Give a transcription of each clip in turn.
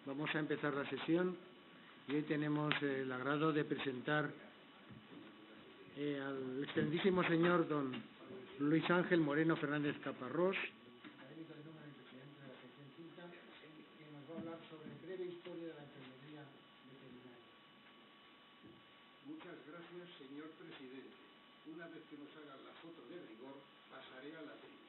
Vamos a empezar la sesión y hoy tenemos el agrado de presentar al excelentísimo señor don Luis Ángel Moreno Fernández Caparrós, académico de número y presidente de la sección quinta, que nos va a hablar sobre breve historia de la enfermería veterinaria. Muchas gracias, señor presidente. Una vez que nos hagan la foto de rigor, pasaré a la tribuna.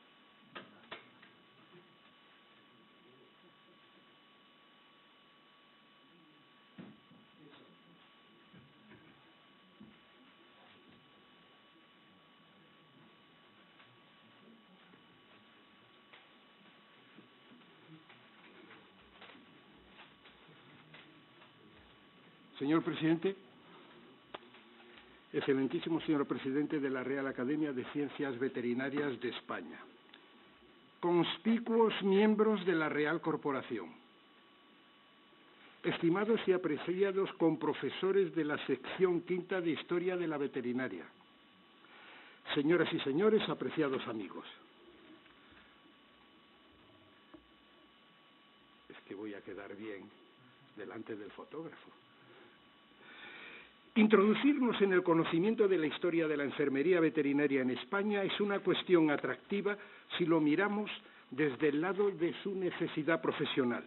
Señor presidente, excelentísimo señor presidente de la Real Academia de Ciencias Veterinarias de España, conspicuos miembros de la Real Corporación, estimados y apreciados comprofesores de la sección quinta de Historia de la Veterinaria, señoras y señores, apreciados amigos. Es que voy a quedar bien delante del fotógrafo. Introducirnos en el conocimiento de la historia de la enfermería veterinaria en España es una cuestión atractiva si lo miramos desde el lado de su necesidad profesional.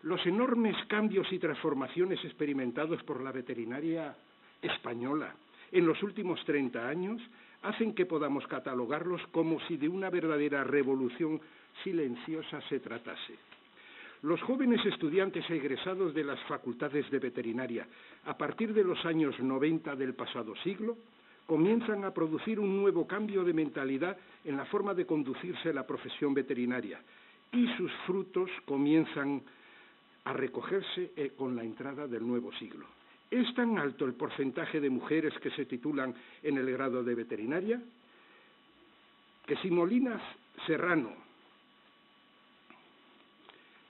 Los enormes cambios y transformaciones experimentados por la veterinaria española en los últimos 30 años hacen que podamos catalogarlos como si de una verdadera revolución silenciosa se tratase. Los jóvenes estudiantes egresados de las facultades de veterinaria a partir de los años 90 del pasado siglo comienzan a producir un nuevo cambio de mentalidad en la forma de conducirse la profesión veterinaria y sus frutos comienzan a recogerse con la entrada del nuevo siglo. ¿Es tan alto el porcentaje de mujeres que se titulan en el grado de veterinaria? Que si Molina Serrano,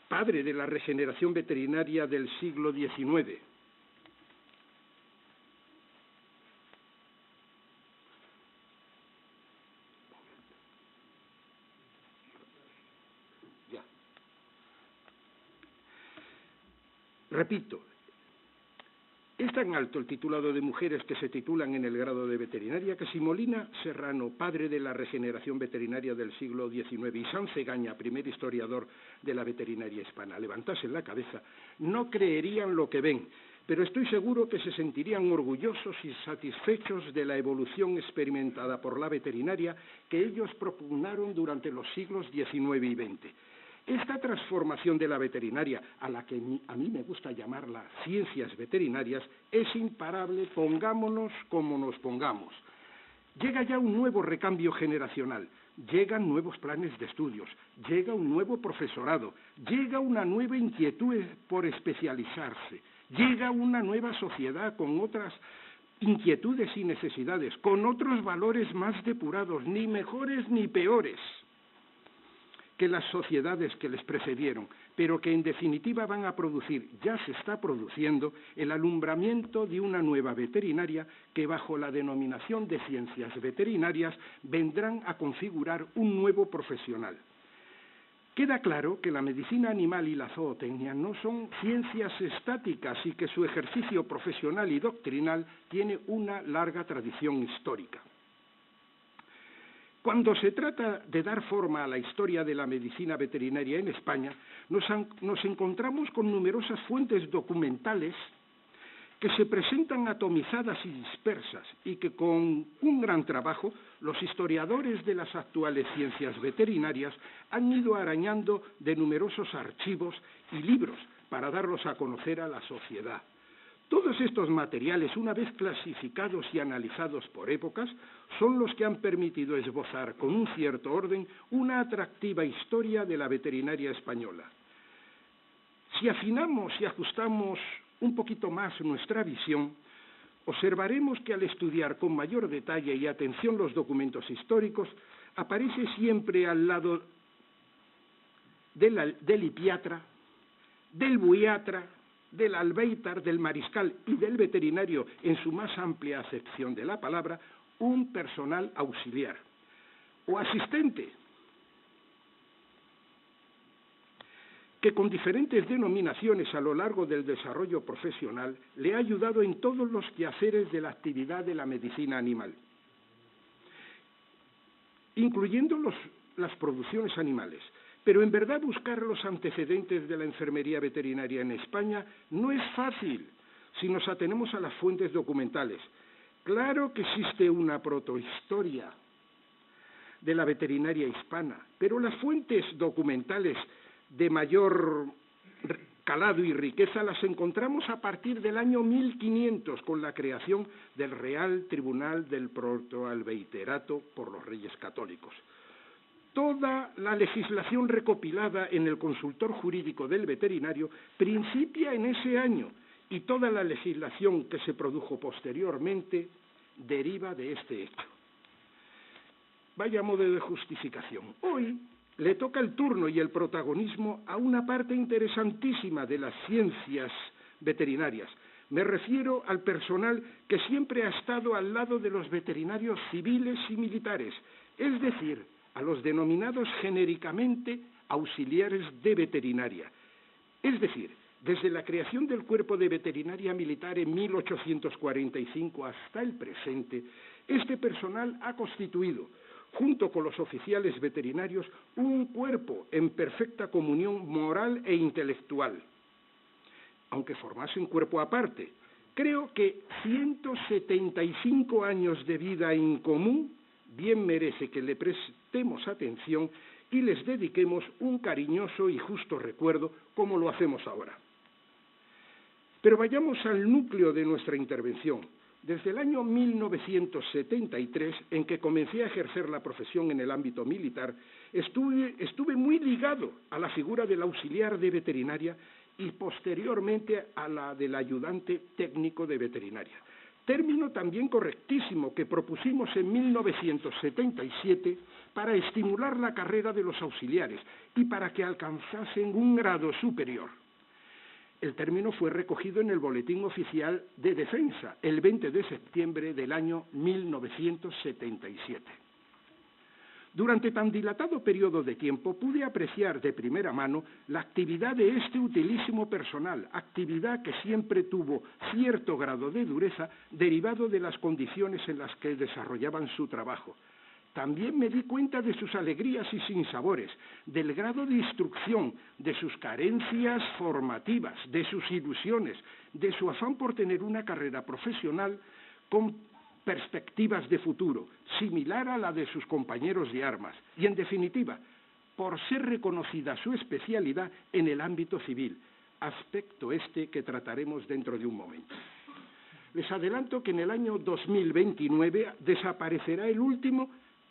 padre de la regeneración veterinaria del siglo XIX, repito, es tan alto el titulado de mujeres que se titulan en el grado de veterinaria que si Molina Serrano, padre de la regeneración veterinaria del siglo XIX, y Sanz Egaña, primer historiador de la veterinaria hispana, levantasen la cabeza, no creerían lo que ven, pero estoy seguro que se sentirían orgullosos y satisfechos de la evolución experimentada por la veterinaria que ellos propugnaron durante los siglos XIX y XX. Esta transformación de la veterinaria, a la que a mí me gusta llamarla ciencias veterinarias, es imparable, pongámonos como nos pongamos. Llega ya un nuevo recambio generacional, llegan nuevos planes de estudios, llega un nuevo profesorado, llega una nueva inquietud por especializarse, llega una nueva sociedad con otras inquietudes y necesidades, con otros valores más depurados, ni mejores ni peores que las sociedades que les precedieron, pero que en definitiva van a producir, ya se está produciendo, el alumbramiento de una nueva veterinaria que bajo la denominación de ciencias veterinarias vendrán a configurar un nuevo profesional. Queda claro que la medicina animal y la zootecnia no son ciencias estáticas y que su ejercicio profesional y doctrinal tiene una larga tradición histórica. Cuando se trata de dar forma a la historia de la medicina veterinaria en España, nos encontramos con numerosas fuentes documentales que se presentan atomizadas y dispersas y que con un gran trabajo los historiadores de las actuales ciencias veterinarias han ido arañando de numerosos archivos y libros para darlos a conocer a la sociedad. Todos estos materiales, una vez clasificados y analizados por épocas, son los que han permitido esbozar con un cierto orden una atractiva historia de la veterinaria española. Si afinamos y ajustamos un poquito más nuestra visión, observaremos que al estudiar con mayor detalle y atención los documentos históricos, aparece siempre al lado del hipiatra, del buiatra, del albéitar, del mariscal y del veterinario, en su más amplia acepción de la palabra, un personal auxiliar o asistente que con diferentes denominaciones a lo largo del desarrollo profesional le ha ayudado en todos los quehaceres de la actividad de la medicina animal, incluyendo las producciones animales. Pero en verdad buscar los antecedentes de la enfermería veterinaria en España no es fácil si nos atenemos a las fuentes documentales. Claro que existe una protohistoria de la veterinaria hispana, pero las fuentes documentales de mayor calado y riqueza las encontramos a partir del año 1500, con la creación del Real Tribunal del Protoalbeiterato por los Reyes Católicos. Toda la legislación recopilada en el Consultor Jurídico del Veterinario principia en ese año, y toda la legislación que se produjo posteriormente deriva de este hecho. Vaya modo de justificación. Hoy le toca el turno y el protagonismo a una parte interesantísima de las ciencias veterinarias. Me refiero al personal que siempre ha estado al lado de los veterinarios civiles y militares, es decir, a los denominados genéricamente auxiliares de veterinaria. Es decir, desde la creación del Cuerpo de Veterinaria Militar en 1845 hasta el presente, este personal ha constituido, junto con los oficiales veterinarios, un cuerpo en perfecta comunión moral e intelectual. Aunque formasen cuerpo aparte, creo que 175 años de vida en común bien merece que le prestemos atención y les dediquemos un cariñoso y justo recuerdo, como lo hacemos ahora. Pero vayamos al núcleo de nuestra intervención. Desde el año 1973, en que comencé a ejercer la profesión en el ámbito militar, estuve muy ligado a la figura del auxiliar de veterinaria y posteriormente a la del ayudante técnico de veterinaria. Término también correctísimo que propusimos en 1977 para estimular la carrera de los auxiliares y para que alcanzasen un grado superior. El término fue recogido en el Boletín Oficial de Defensa el 20 de septiembre del año 1977. Durante tan dilatado periodo de tiempo pude apreciar de primera mano la actividad de este utilísimo personal, actividad que siempre tuvo cierto grado de dureza derivado de las condiciones en las que desarrollaban su trabajo. También me di cuenta de sus alegrías y sinsabores, del grado de instrucción, de sus carencias formativas, de sus ilusiones, de su afán por tener una carrera profesional con perspectivas de futuro, similar a la de sus compañeros de armas, y en definitiva, por ser reconocida su especialidad en el ámbito civil, aspecto este que trataremos dentro de un momento. Les adelanto que en el año 2029 desaparecerá el último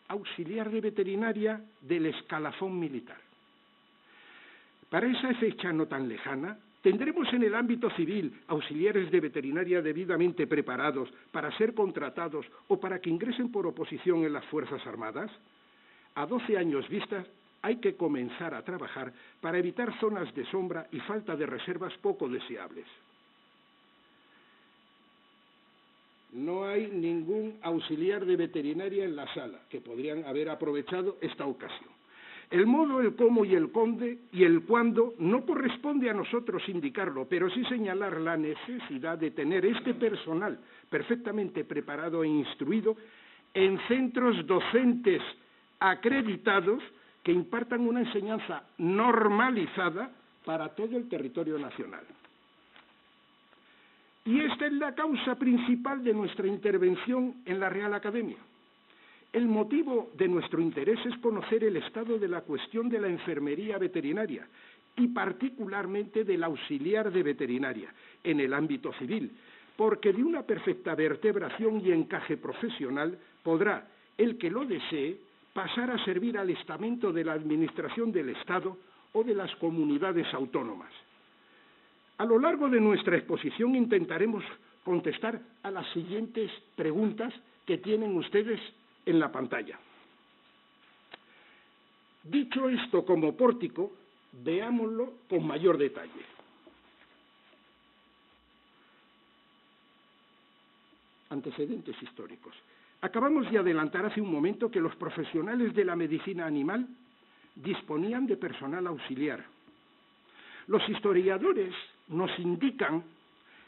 auxiliar de veterinaria del escalafón militar. Para esa fecha no tan lejana, ¿tendremos en el ámbito civil auxiliares de veterinaria debidamente preparados para ser contratados o para que ingresen por oposición en las Fuerzas Armadas? A 12 años vista, hay que comenzar a trabajar para evitar zonas de sombra y falta de reservas poco deseables. No hay ningún auxiliar de veterinaria en la sala, que podrían haber aprovechado esta ocasión. El modo, el cómo y el cuándo no corresponde a nosotros indicarlo, pero sí señalar la necesidad de tener este personal perfectamente preparado e instruido en centros docentes acreditados que impartan una enseñanza normalizada para todo el territorio nacional. Y esta es la causa principal de nuestra intervención en la Real Academia. El motivo de nuestro interés es conocer el estado de la cuestión de la enfermería veterinaria y particularmente del auxiliar de veterinaria en el ámbito civil, porque de una perfecta vertebración y encaje profesional podrá, el que lo desee, pasar a servir al estamento de la Administración del Estado o de las comunidades autónomas. A lo largo de nuestra exposición intentaremos contestar a las siguientes preguntas que tienen ustedes en la pantalla. Dicho esto como pórtico, veámoslo con mayor detalle. Antecedentes históricos. Acabamos de adelantar hace un momento que los profesionales de la medicina animal disponían de personal auxiliar. Los historiadores nos indican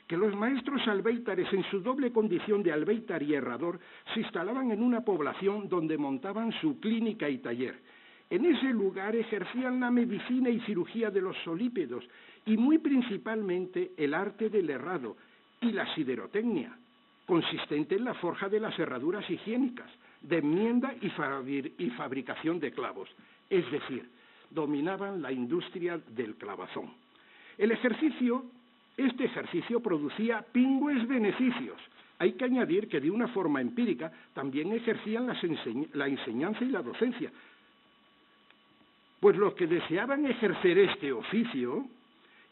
que los maestros albéitares, en su doble condición de albéitar y herrador, se instalaban en una población donde montaban su clínica y taller. En ese lugar ejercían la medicina y cirugía de los solípedos y muy principalmente el arte del herrado y la siderotecnia, consistente en la forja de las herraduras higiénicas, de enmienda y fabricación de clavos, es decir, dominaban la industria del clavazón. Este ejercicio producía pingües beneficios. Hay que añadir que de una forma empírica también ejercían la enseñanza y la docencia, pues los que deseaban ejercer este oficio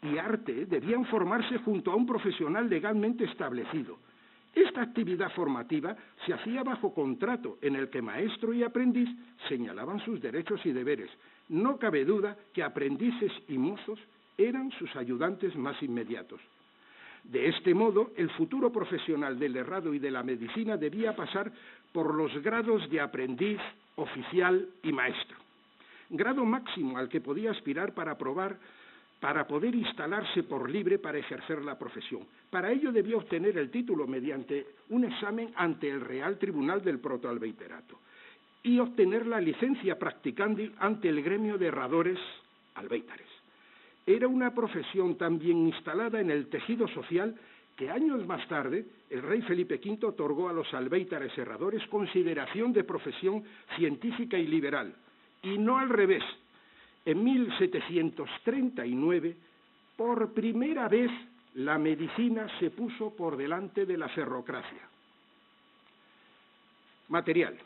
y arte debían formarse junto a un profesional legalmente establecido. Esta actividad formativa se hacía bajo contrato en el que maestro y aprendiz señalaban sus derechos y deberes. No cabe duda que aprendices y mozos eran sus ayudantes más inmediatos. De este modo, el futuro profesional del herrado y de la medicina debía pasar por los grados de aprendiz, oficial y maestro, grado máximo al que podía aspirar para poder instalarse por libre para ejercer la profesión. Para ello debía obtener el título mediante un examen ante el Real Tribunal del Protoalbeiterato y obtener la licencia practicandi ante el gremio de herradores albéitares. Era una profesión tan bien instalada en el tejido social que años más tarde el rey Felipe V otorgó a los albéitares herradores consideración de profesión científica y liberal, y no al revés. En 1739, por primera vez, la medicina se puso por delante de la ferrocracia. Material.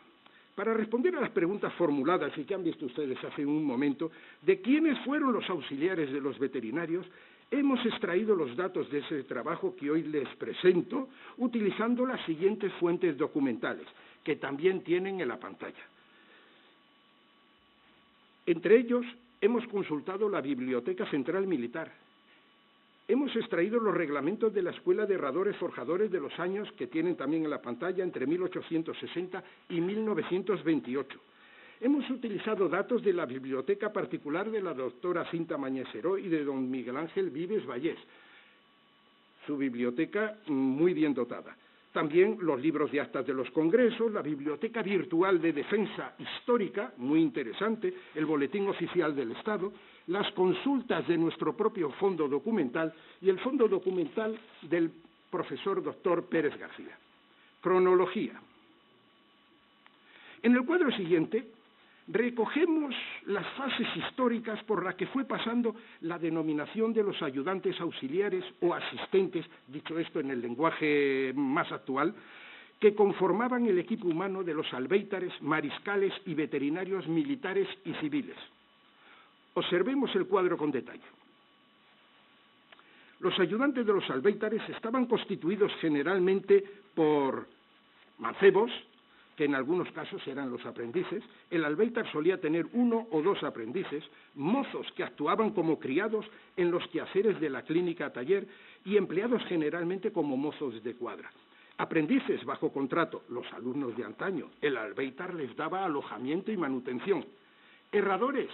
Para responder a las preguntas formuladas y que han visto ustedes hace un momento, de quiénes fueron los auxiliares de los veterinarios, hemos extraído los datos de ese trabajo que hoy les presento, utilizando las siguientes fuentes documentales, que también tienen en la pantalla. Entre ellos, hemos consultado la Biblioteca Central Militar. Hemos extraído los reglamentos de la Escuela de Herradores Forjadores de los años que tienen también en la pantalla entre 1860 y 1928. Hemos utilizado datos de la biblioteca particular de la doctora Cinta Mañeseró y de don Miguel Ángel Vives Vallés. Su biblioteca muy bien dotada. También los libros de actas de los congresos, la biblioteca virtual de defensa histórica, muy interesante, el boletín oficial del Estado, las consultas de nuestro propio fondo documental y el fondo documental del profesor doctor Pérez García. Cronología. En el cuadro siguiente recogemos las fases históricas por las que fue pasando la denominación de los ayudantes auxiliares o asistentes, dicho esto en el lenguaje más actual, que conformaban el equipo humano de los albéitares, mariscales y veterinarios militares y civiles. Observemos el cuadro con detalle. Los ayudantes de los albéitares estaban constituidos generalmente por mancebos, que en algunos casos eran los aprendices. El albéitar solía tener 1 o 2 aprendices, mozos que actuaban como criados en los quehaceres de la clínica taller y empleados generalmente como mozos de cuadra. Aprendices bajo contrato, los alumnos de antaño. El albéitar les daba alojamiento y manutención. Herradores,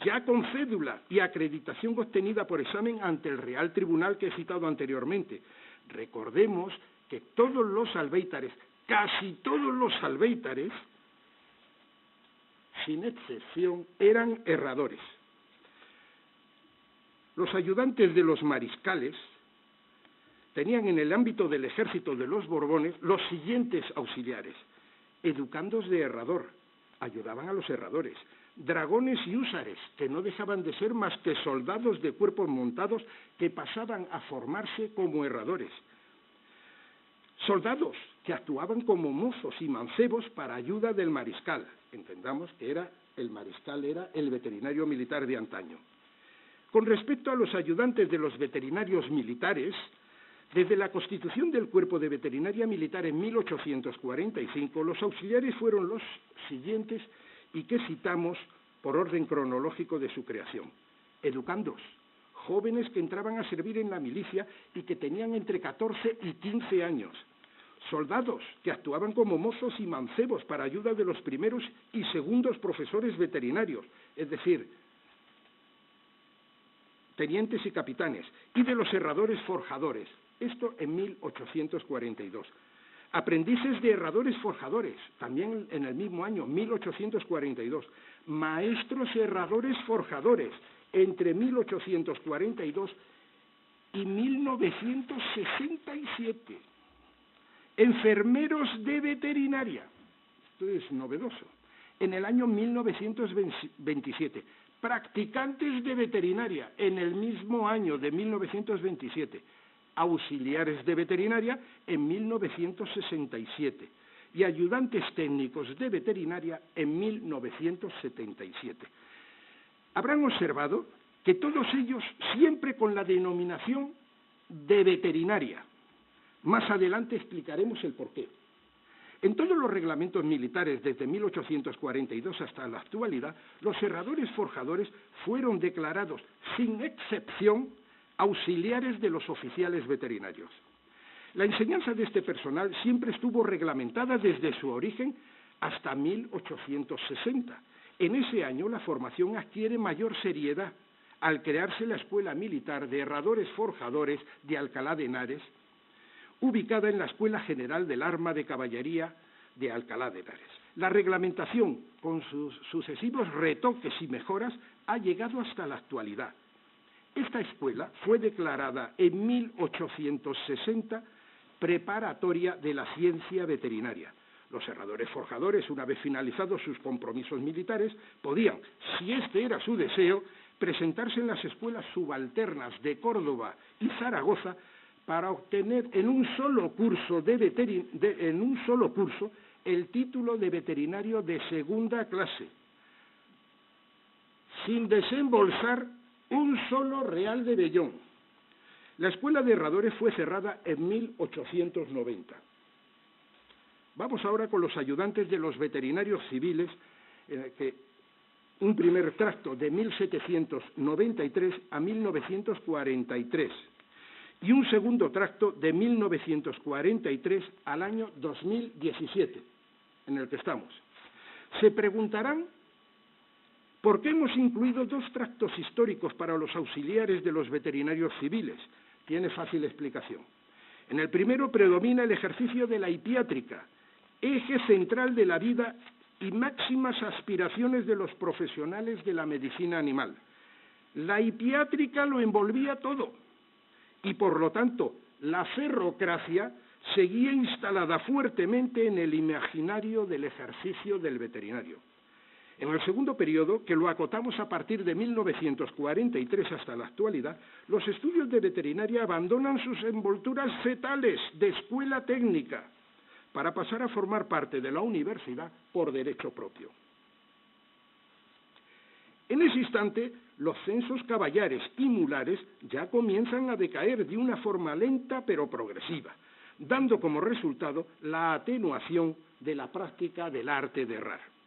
ya con cédula y acreditación obtenida por examen ante el Real Tribunal que he citado anteriormente. Recordemos que todos los albéitares, casi todos los albéitares, sin excepción, eran herradores. Los ayudantes de los mariscales tenían en el ámbito del ejército de los Borbones los siguientes auxiliares: educandos de herrador, ayudaban a los herradores; dragones y húsares, que no dejaban de ser más que soldados de cuerpos montados que pasaban a formarse como herradores; soldados que actuaban como mozos y mancebos para ayuda del mariscal. Entendamos que el mariscal era el veterinario militar de antaño. Con respecto a los ayudantes de los veterinarios militares, desde la constitución del Cuerpo de Veterinaria Militar en 1845, los auxiliares fueron los siguientes y que citamos por orden cronológico de su creación. Educandos, jóvenes que entraban a servir en la milicia y que tenían entre 14 y 15 años. Soldados que actuaban como mozos y mancebos para ayuda de los primeros y segundos profesores veterinarios, es decir, tenientes y capitanes, y de los herradores forjadores, esto en 1842. Aprendices de herradores forjadores, también en el mismo año, 1842. Maestros herradores forjadores, entre 1842 y 1967. Enfermeros de veterinaria, esto es novedoso, en el año 1927. Practicantes de veterinaria, en el mismo año de 1927. Auxiliares de veterinaria, en 1967. Y ayudantes técnicos de veterinaria, en 1977. Habrán observado que todos ellos siempre con la denominación de veterinaria. Más adelante explicaremos el porqué. En todos los reglamentos militares, desde 1842 hasta la actualidad, los herradores forjadores fueron declarados, sin excepción, auxiliares de los oficiales veterinarios. La enseñanza de este personal siempre estuvo reglamentada desde su origen hasta 1860. En ese año la formación adquiere mayor seriedad al crearse la Escuela Militar de Herradores Forjadores de Alcalá de Henares, ubicada en la Escuela General del Arma de Caballería de Alcalá de Henares. La reglamentación, con sus sucesivos retoques y mejoras, ha llegado hasta la actualidad. Esta escuela fue declarada en 1860 preparatoria de la ciencia veterinaria. Los herradores forjadores, una vez finalizados sus compromisos militares, podían, si este era su deseo, presentarse en las escuelas subalternas de Córdoba y Zaragoza para obtener en un solo curso el título de veterinario de segunda clase, sin desembolsar un solo real de vellón. La escuela de herradores fue cerrada en 1890. Vamos ahora con los ayudantes de los veterinarios civiles, un primer tracto de 1793 a 1943 y un segundo tracto de 1943 al año 2017, en el que estamos. Se preguntarán ¿por qué hemos incluido dos tractos históricos para los auxiliares de los veterinarios civiles? Tiene fácil explicación. En el primero predomina el ejercicio de la hipiátrica, eje central de la vida y máximas aspiraciones de los profesionales de la medicina animal. La hipiátrica lo envolvía todo y, por lo tanto, la ferrocracia seguía instalada fuertemente en el imaginario del ejercicio del veterinario. En el segundo periodo, que lo acotamos a partir de 1943 hasta la actualidad, los estudios de veterinaria abandonan sus envolturas fetales de escuela técnica para pasar a formar parte de la universidad por derecho propio. En ese instante, los censos caballares y mulares ya comienzan a decaer de una forma lenta pero progresiva, dando como resultado la atenuación de la práctica del arte de herrar.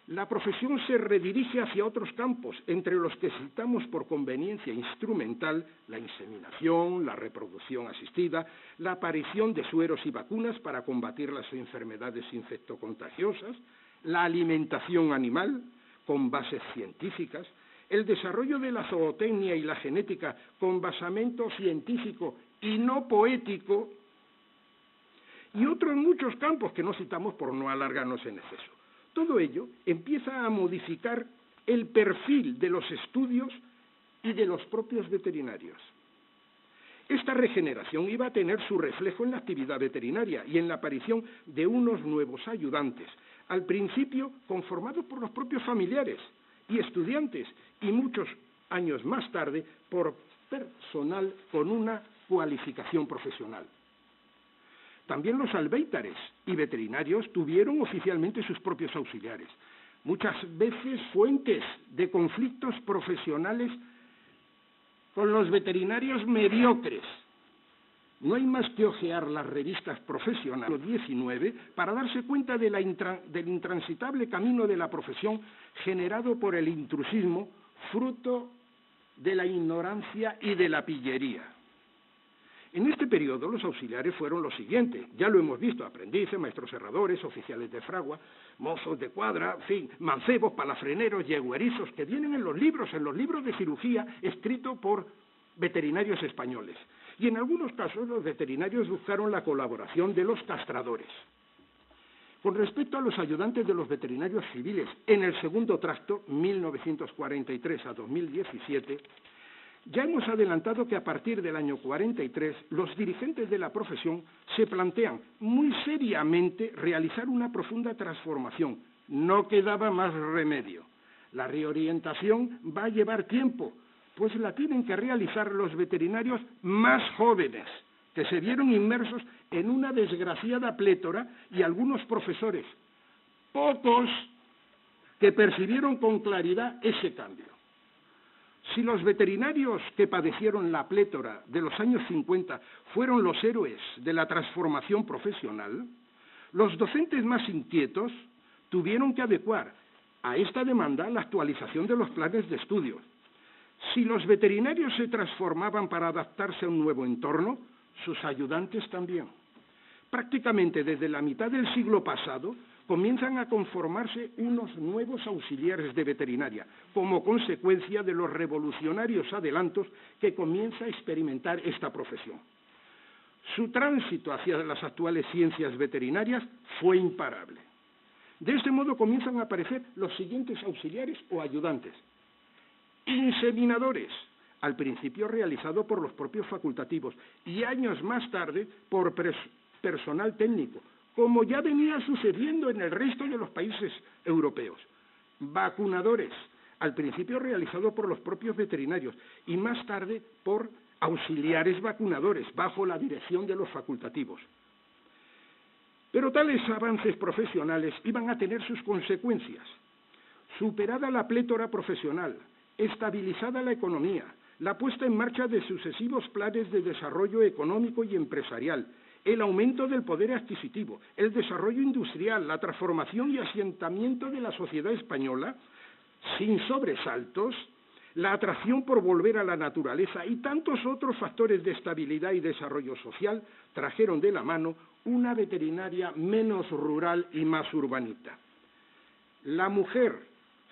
La profesión se redirige hacia otros campos, entre los que citamos por conveniencia instrumental la inseminación, la reproducción asistida, la aparición de sueros y vacunas para combatir las enfermedades infectocontagiosas, la alimentación animal con bases científicas, el desarrollo de la zootecnia y la genética con basamento científico y no poético, y otros muchos campos que no citamos por no alargarnos en exceso. Todo ello empieza a modificar el perfil de los estudios y de los propios veterinarios. Esta regeneración iba a tener su reflejo en la actividad veterinaria y en la aparición de unos nuevos ayudantes, al principio conformados por los propios familiares y estudiantes, y muchos años más tarde por personal con una cualificación profesional. También los albéitares y veterinarios tuvieron oficialmente sus propios auxiliares, muchas veces fuentes de conflictos profesionales con los veterinarios mediocres. No hay más que hojear las revistas profesionales del siglo XIX para darse cuenta del intransitable camino de la profesión generado por el intrusismo, fruto de la ignorancia y de la pillería. En este periodo los auxiliares fueron los siguientes, ya lo hemos visto, aprendices, maestros herradores, oficiales de fragua, mozos de cuadra, en fin, mancebos, palafreneros, yeguerizos, que vienen en los libros de cirugía escritos por veterinarios españoles. Y en algunos casos los veterinarios buscaron la colaboración de los castradores. Con respecto a los ayudantes de los veterinarios civiles, en el segundo tracto, 1943 a 2017, ya hemos adelantado que a partir del año 43 los dirigentes de la profesión se plantean muy seriamente realizar una profunda transformación. No quedaba más remedio. La reorientación va a llevar tiempo, pues la tienen que realizar los veterinarios más jóvenes, que se vieron inmersos en una desgraciada plétora, y algunos profesores, pocos, que percibieron con claridad ese cambio. Si los veterinarios que padecieron la plétora de los años 50 fueron los héroes de la transformación profesional, los docentes más inquietos tuvieron que adecuar a esta demanda la actualización de los planes de estudio. Si los veterinarios se transformaban para adaptarse a un nuevo entorno, sus ayudantes también. Prácticamente desde la mitad del siglo pasado comienzan a conformarse unos nuevos auxiliares de veterinaria, como consecuencia de los revolucionarios adelantos que comienza a experimentar esta profesión. Su tránsito hacia las actuales ciencias veterinarias fue imparable. De este modo comienzan a aparecer los siguientes auxiliares o ayudantes. Inseminadores, al principio realizado por los propios facultativos y años más tarde por personal técnico, como ya venía sucediendo en el resto de los países europeos. Vacunadores, al principio realizado por los propios veterinarios y más tarde por auxiliares vacunadores, bajo la dirección de los facultativos. Pero tales avances profesionales iban a tener sus consecuencias. Superada la plétora profesional, estabilizada la economía, la puesta en marcha de sucesivos planes de desarrollo económico y empresarial, el aumento del poder adquisitivo, el desarrollo industrial, la transformación y asentamiento de la sociedad española, sin sobresaltos, la atracción por volver a la naturaleza y tantos otros factores de estabilidad y desarrollo social trajeron de la mano una veterinaria menos rural y más urbanita. La mujer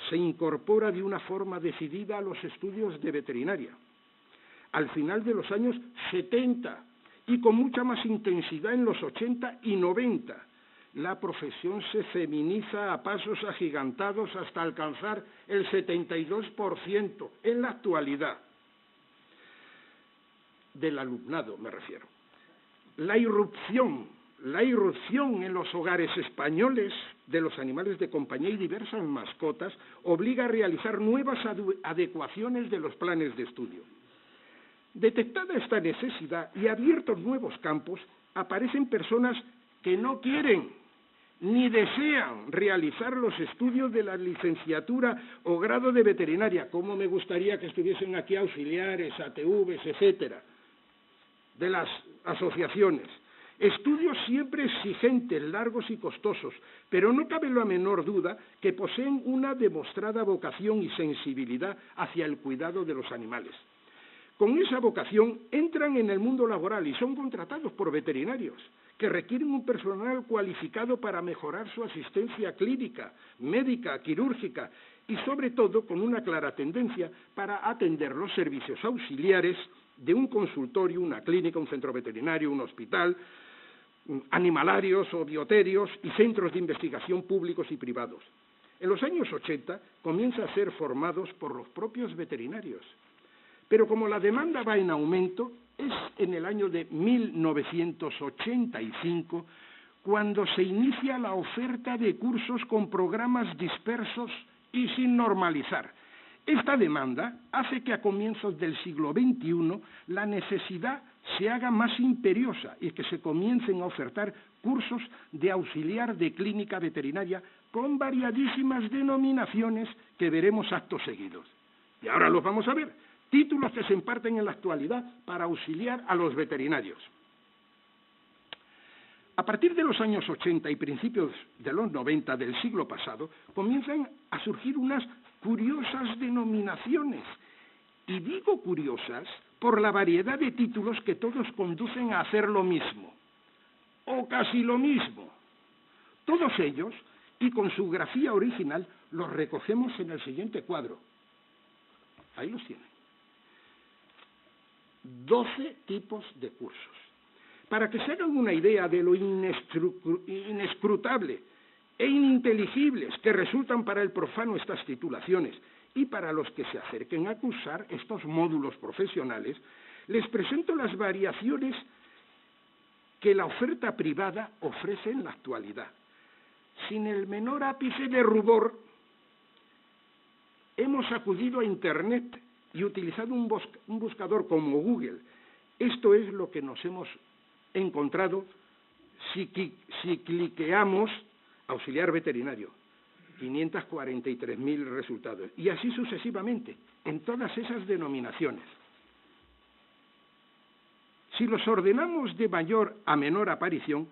se incorpora de una forma decidida a los estudios de veterinaria. Al final de los años 70 y con mucha más intensidad en los 80 y 90, la profesión se feminiza a pasos agigantados hasta alcanzar el 72% en la actualidad del alumnado, me refiero. La irrupción en los hogares españoles de los animales de compañía y diversas mascotas obliga a realizar nuevas adecuaciones de los planes de estudio. Detectada esta necesidad y abiertos nuevos campos, aparecen personas que no quieren ni desean realizar los estudios de la licenciatura o grado de veterinaria, como me gustaría que estuviesen aquí auxiliares, ATVs, etcétera, de las asociaciones. Estudios siempre exigentes, largos y costosos, pero no cabe la menor duda que poseen una demostrada vocación y sensibilidad hacia el cuidado de los animales. Con esa vocación entran en el mundo laboral y son contratados por veterinarios, que requieren un personal cualificado para mejorar su asistencia clínica, médica, quirúrgica y sobre todo con una clara tendencia para atender los servicios auxiliares de un consultorio, una clínica, un centro veterinario, un hospital, animalarios o bioterios y centros de investigación públicos y privados. En los años 80 comienza a ser formados por los propios veterinarios. Pero como la demanda va en aumento, es en el año de 1985 cuando se inicia la oferta de cursos con programas dispersos y sin normalizar. Esta demanda hace que a comienzos del siglo XXI la necesidad se haga más imperiosa y que se comiencen a ofertar cursos de auxiliar de clínica veterinaria con variadísimas denominaciones que veremos actos seguidos. Y ahora los vamos a ver. Títulos que se imparten en la actualidad para auxiliar a los veterinarios. A partir de los años 80 y principios de los 90 del siglo pasado, comienzan a surgir unas curiosas denominaciones. Y digo curiosas por la variedad de títulos que todos conducen a hacer lo mismo, o casi lo mismo. Todos ellos, y con su grafía original, los recogemos en el siguiente cuadro. Ahí los tienen. 12 tipos de cursos. Para que se hagan una idea de lo inescrutable e ininteligibles que resultan para el profano estas titulaciones y para los que se acerquen a cursar estos módulos profesionales, les presento las variaciones que la oferta privada ofrece en la actualidad. Sin el menor ápice de rubor, hemos acudido a Internet y utilizado un buscador como Google. Esto es lo que nos hemos encontrado si cliqueamos auxiliar veterinario. 543.000 resultados. Y así sucesivamente, en todas esas denominaciones. Si los ordenamos de mayor a menor aparición,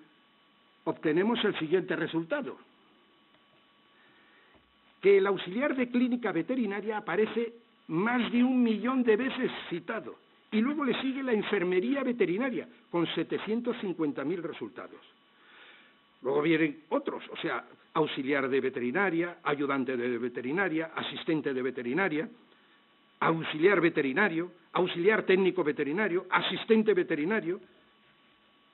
obtenemos el siguiente resultado. Que el auxiliar de clínica veterinaria aparece más de 1 millón de veces citado. Y luego le sigue la enfermería veterinaria, con 750.000 resultados. Luego vienen otros, o sea, auxiliar de veterinaria, ayudante de veterinaria, asistente de veterinaria, auxiliar veterinario, auxiliar técnico veterinario, asistente veterinario,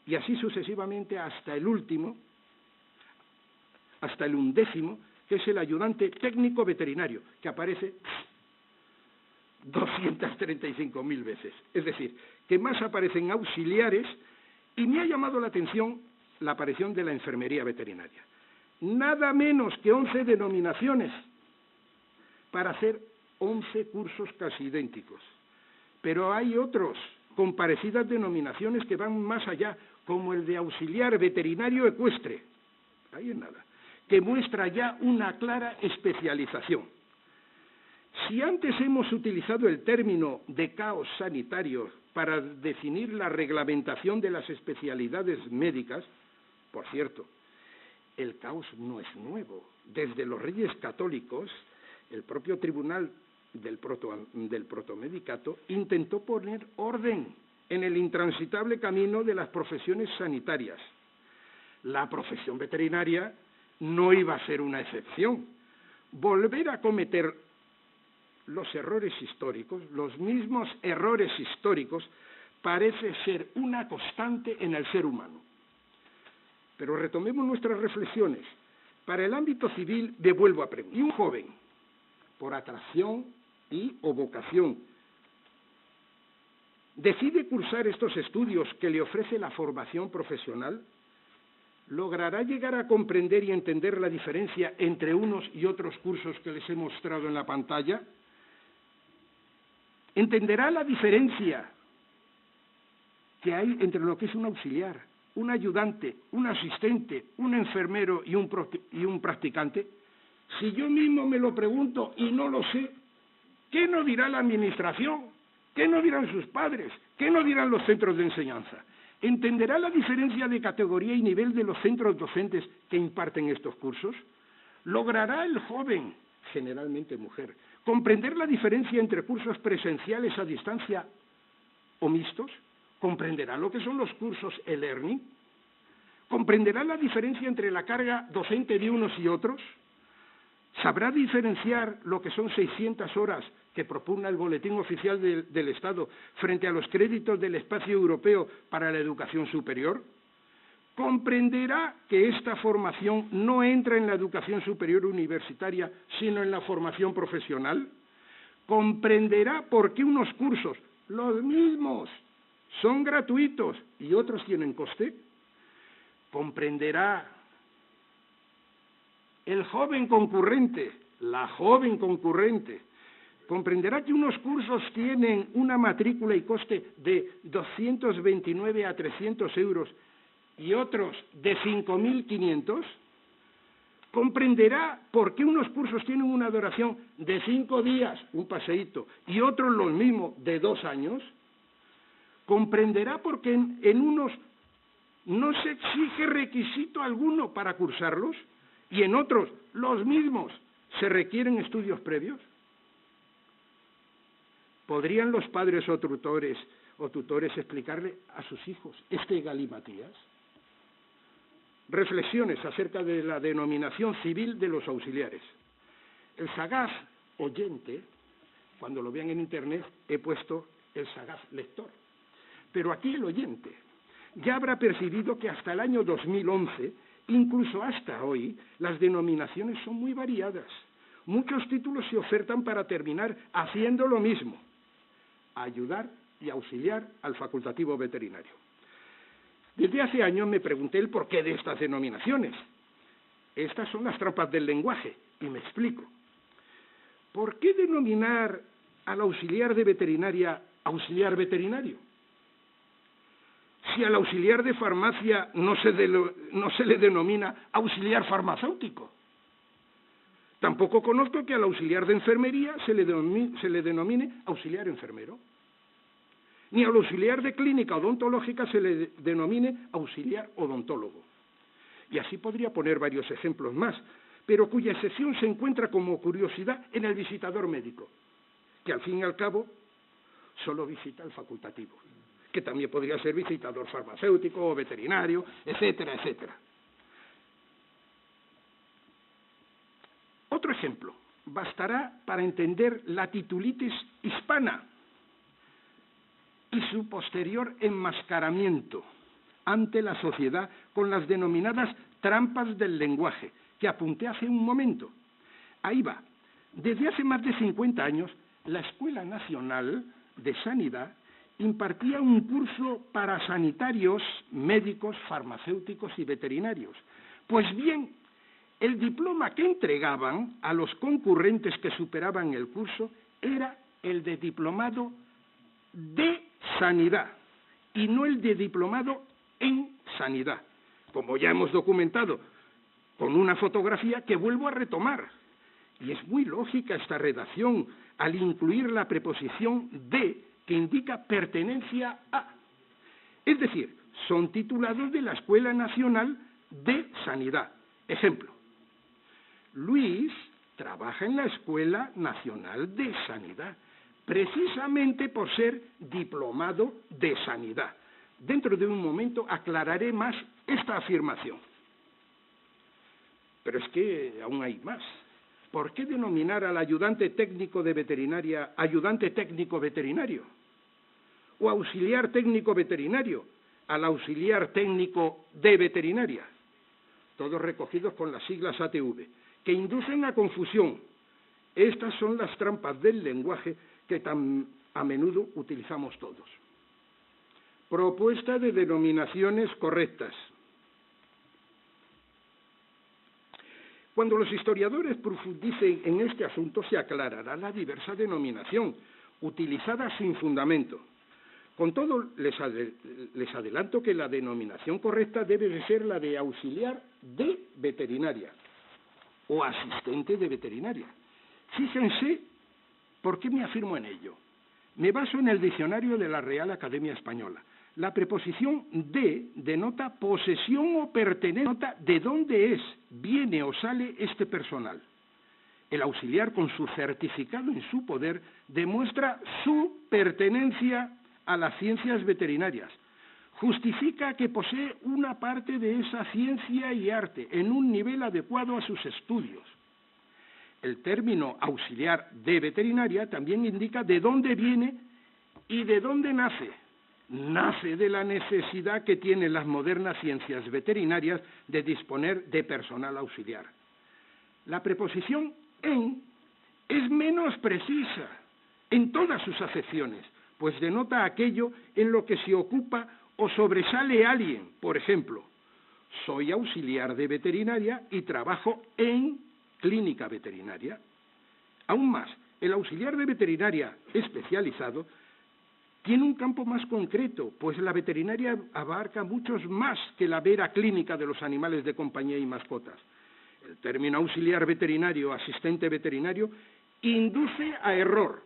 y así sucesivamente hasta el último, hasta el 11º, que es el ayudante técnico veterinario, que aparece 235.000 veces. Es decir, que más aparecen auxiliares, y me ha llamado la atención la aparición de la enfermería veterinaria. Nada menos que 11 denominaciones para hacer 11 cursos casi idénticos. Pero hay otros con parecidas denominaciones que van más allá, como el de auxiliar veterinario ecuestre, ahí en nada, que muestra ya una clara especialización. Si antes hemos utilizado el término de caos sanitario para definir la reglamentación de las especialidades médicas, por cierto, el caos no es nuevo. Desde los Reyes Católicos, el propio Tribunal del Protomedicato intentó poner orden en el intransitable camino de las profesiones sanitarias. La profesión veterinaria no iba a ser una excepción. Volver a cometer los errores históricos, los mismos errores históricos, parece ser una constante en el ser humano. Pero retomemos nuestras reflexiones. Para el ámbito civil, devuelvo a preguntar. ¿Y un joven, por atracción y o vocación, decide cursar estos estudios que le ofrece la formación profesional? ¿Logrará llegar a comprender y entender la diferencia entre unos y otros cursos que les he mostrado en la pantalla? ¿Entenderá la diferencia que hay entre lo que es un auxiliar, un ayudante, un asistente, un enfermero y un practicante? Si yo mismo me lo pregunto y no lo sé, ¿qué no dirá la administración? ¿Qué no dirán sus padres? ¿Qué no dirán los centros de enseñanza? ¿Entenderá la diferencia de categoría y nivel de los centros docentes que imparten estos cursos? ¿Logrará el joven, generalmente mujer, comprender la diferencia entre cursos presenciales a distancia o mixtos? ¿Comprenderá lo que son los cursos e-learning? ¿Comprenderá la diferencia entre la carga docente de unos y otros? ¿Sabrá diferenciar lo que son 600 horas que propugna el Boletín Oficial del Estado frente a los créditos del Espacio Europeo para la Educación Superior? ¿Comprenderá que esta formación no entra en la educación superior universitaria, sino en la formación profesional? ¿Comprenderá por qué unos cursos, los mismos, son gratuitos y otros tienen coste? ¿Comprenderá el joven concurrente, la joven concurrente? ¿Comprenderá que unos cursos tienen una matrícula y coste de 229 a 300 euros y otros de 5.500? ¿Comprenderá por qué unos cursos tienen una duración de 5 días, un paseíto, y otros los mismos de 2 años? ¿Comprenderá por qué en unos no se exige requisito alguno para cursarlos y en otros, los mismos, se requieren estudios previos? ¿podrían los padres o tutores explicarle a sus hijos este galimatías? Reflexiones acerca de la denominación civil de los auxiliares. El sagaz oyente, cuando lo vean en internet, he puesto el sagaz lector. Pero aquí el oyente ya habrá percibido que hasta el año 2011, incluso hasta hoy, las denominaciones son muy variadas. Muchos títulos se ofertan para terminar haciendo lo mismo: ayudar y auxiliar al facultativo veterinario. Desde hace años me pregunté el porqué de estas denominaciones. Estas son las trampas del lenguaje, y me explico. ¿Por qué denominar al auxiliar de veterinaria auxiliar veterinario? Si al auxiliar de farmacia no se le denomina auxiliar farmacéutico. Tampoco conozco que al auxiliar de enfermería se le denomine auxiliar enfermero. Ni al auxiliar de clínica odontológica se le denomine auxiliar odontólogo. Y así podría poner varios ejemplos más, pero cuya excepción se encuentra como curiosidad en el visitador médico, que al fin y al cabo solo visita el facultativo, que también podría ser visitador farmacéutico o veterinario, etcétera, etcétera. Otro ejemplo bastará para entender la titulitis hispana y su posterior enmascaramiento ante la sociedad con las denominadas trampas del lenguaje, que apunté hace un momento. Ahí va. Desde hace más de 50 años, la Escuela Nacional de Sanidad impartía un curso para sanitarios, médicos, farmacéuticos y veterinarios. Pues bien, el diploma que entregaban a los concurrentes que superaban el curso era el de diplomado de sanidad y no el de diplomado en sanidad, como ya hemos documentado con una fotografía que vuelvo a retomar. Y es muy lógica esta redacción al incluir la preposición de, que indica pertenencia a. Es decir, son titulados de la Escuela Nacional de Sanidad. Ejemplo: Luis trabaja en la Escuela Nacional de Sanidad, precisamente por ser diplomado de sanidad. Dentro de un momento aclararé más esta afirmación. Pero es que aún hay más. ¿Por qué denominar al ayudante técnico de veterinaria ayudante técnico veterinario? ¿O auxiliar técnico veterinario al auxiliar técnico de veterinaria? Todos recogidos con las siglas ATV, que inducen a confusión. Estas son las trampas del lenguaje que tan a menudo utilizamos todos. Propuesta de denominaciones correctas. Cuando los historiadores profundicen en este asunto, se aclarará la diversa denominación, utilizada sin fundamento. Con todo, les adelanto que la denominación correcta debe de ser la de auxiliar de veterinaria o asistente de veterinaria. Fíjense por qué me afirmo en ello. Me baso en el diccionario de la Real Academia Española. La preposición de denota posesión o pertenencia, de dónde es, viene o sale este personal. El auxiliar, con su certificado en su poder, demuestra su pertenencia a las ciencias veterinarias. Justifica que posee una parte de esa ciencia y arte en un nivel adecuado a sus estudios. El término auxiliar de veterinaria también indica de dónde viene y de dónde nace. Nace de la necesidad que tienen las modernas ciencias veterinarias de disponer de personal auxiliar. La preposición en es menos precisa en todas sus acepciones, pues denota aquello en lo que se ocupa o sobresale alguien. Por ejemplo, soy auxiliar de veterinaria y trabajo en clínica veterinaria. Aún más, el auxiliar de veterinaria especializado tiene un campo más concreto, pues la veterinaria abarca muchos más que la vera clínica de los animales de compañía y mascotas. El término auxiliar veterinario, asistente veterinario, induce a error,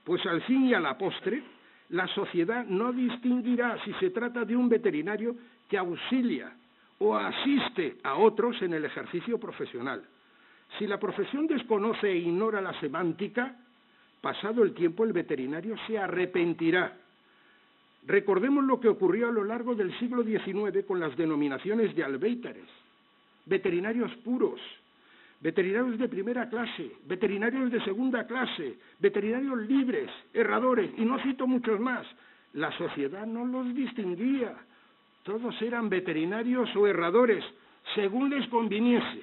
pues al fin y a la postre, la sociedad no distinguirá si se trata de un veterinario que auxilia o asiste a otros en el ejercicio profesional. Si la profesión desconoce e ignora la semántica, Pasado el tiempo, el veterinario se arrepentirá. Recordemos lo que ocurrió a lo largo del siglo XIX con las denominaciones de albéizares, veterinarios puros, veterinarios de primera clase, veterinarios de segunda clase, veterinarios libres, erradores, y no cito muchos más. La sociedad no los distinguía. Todos eran veterinarios o erradores, según les conviniese.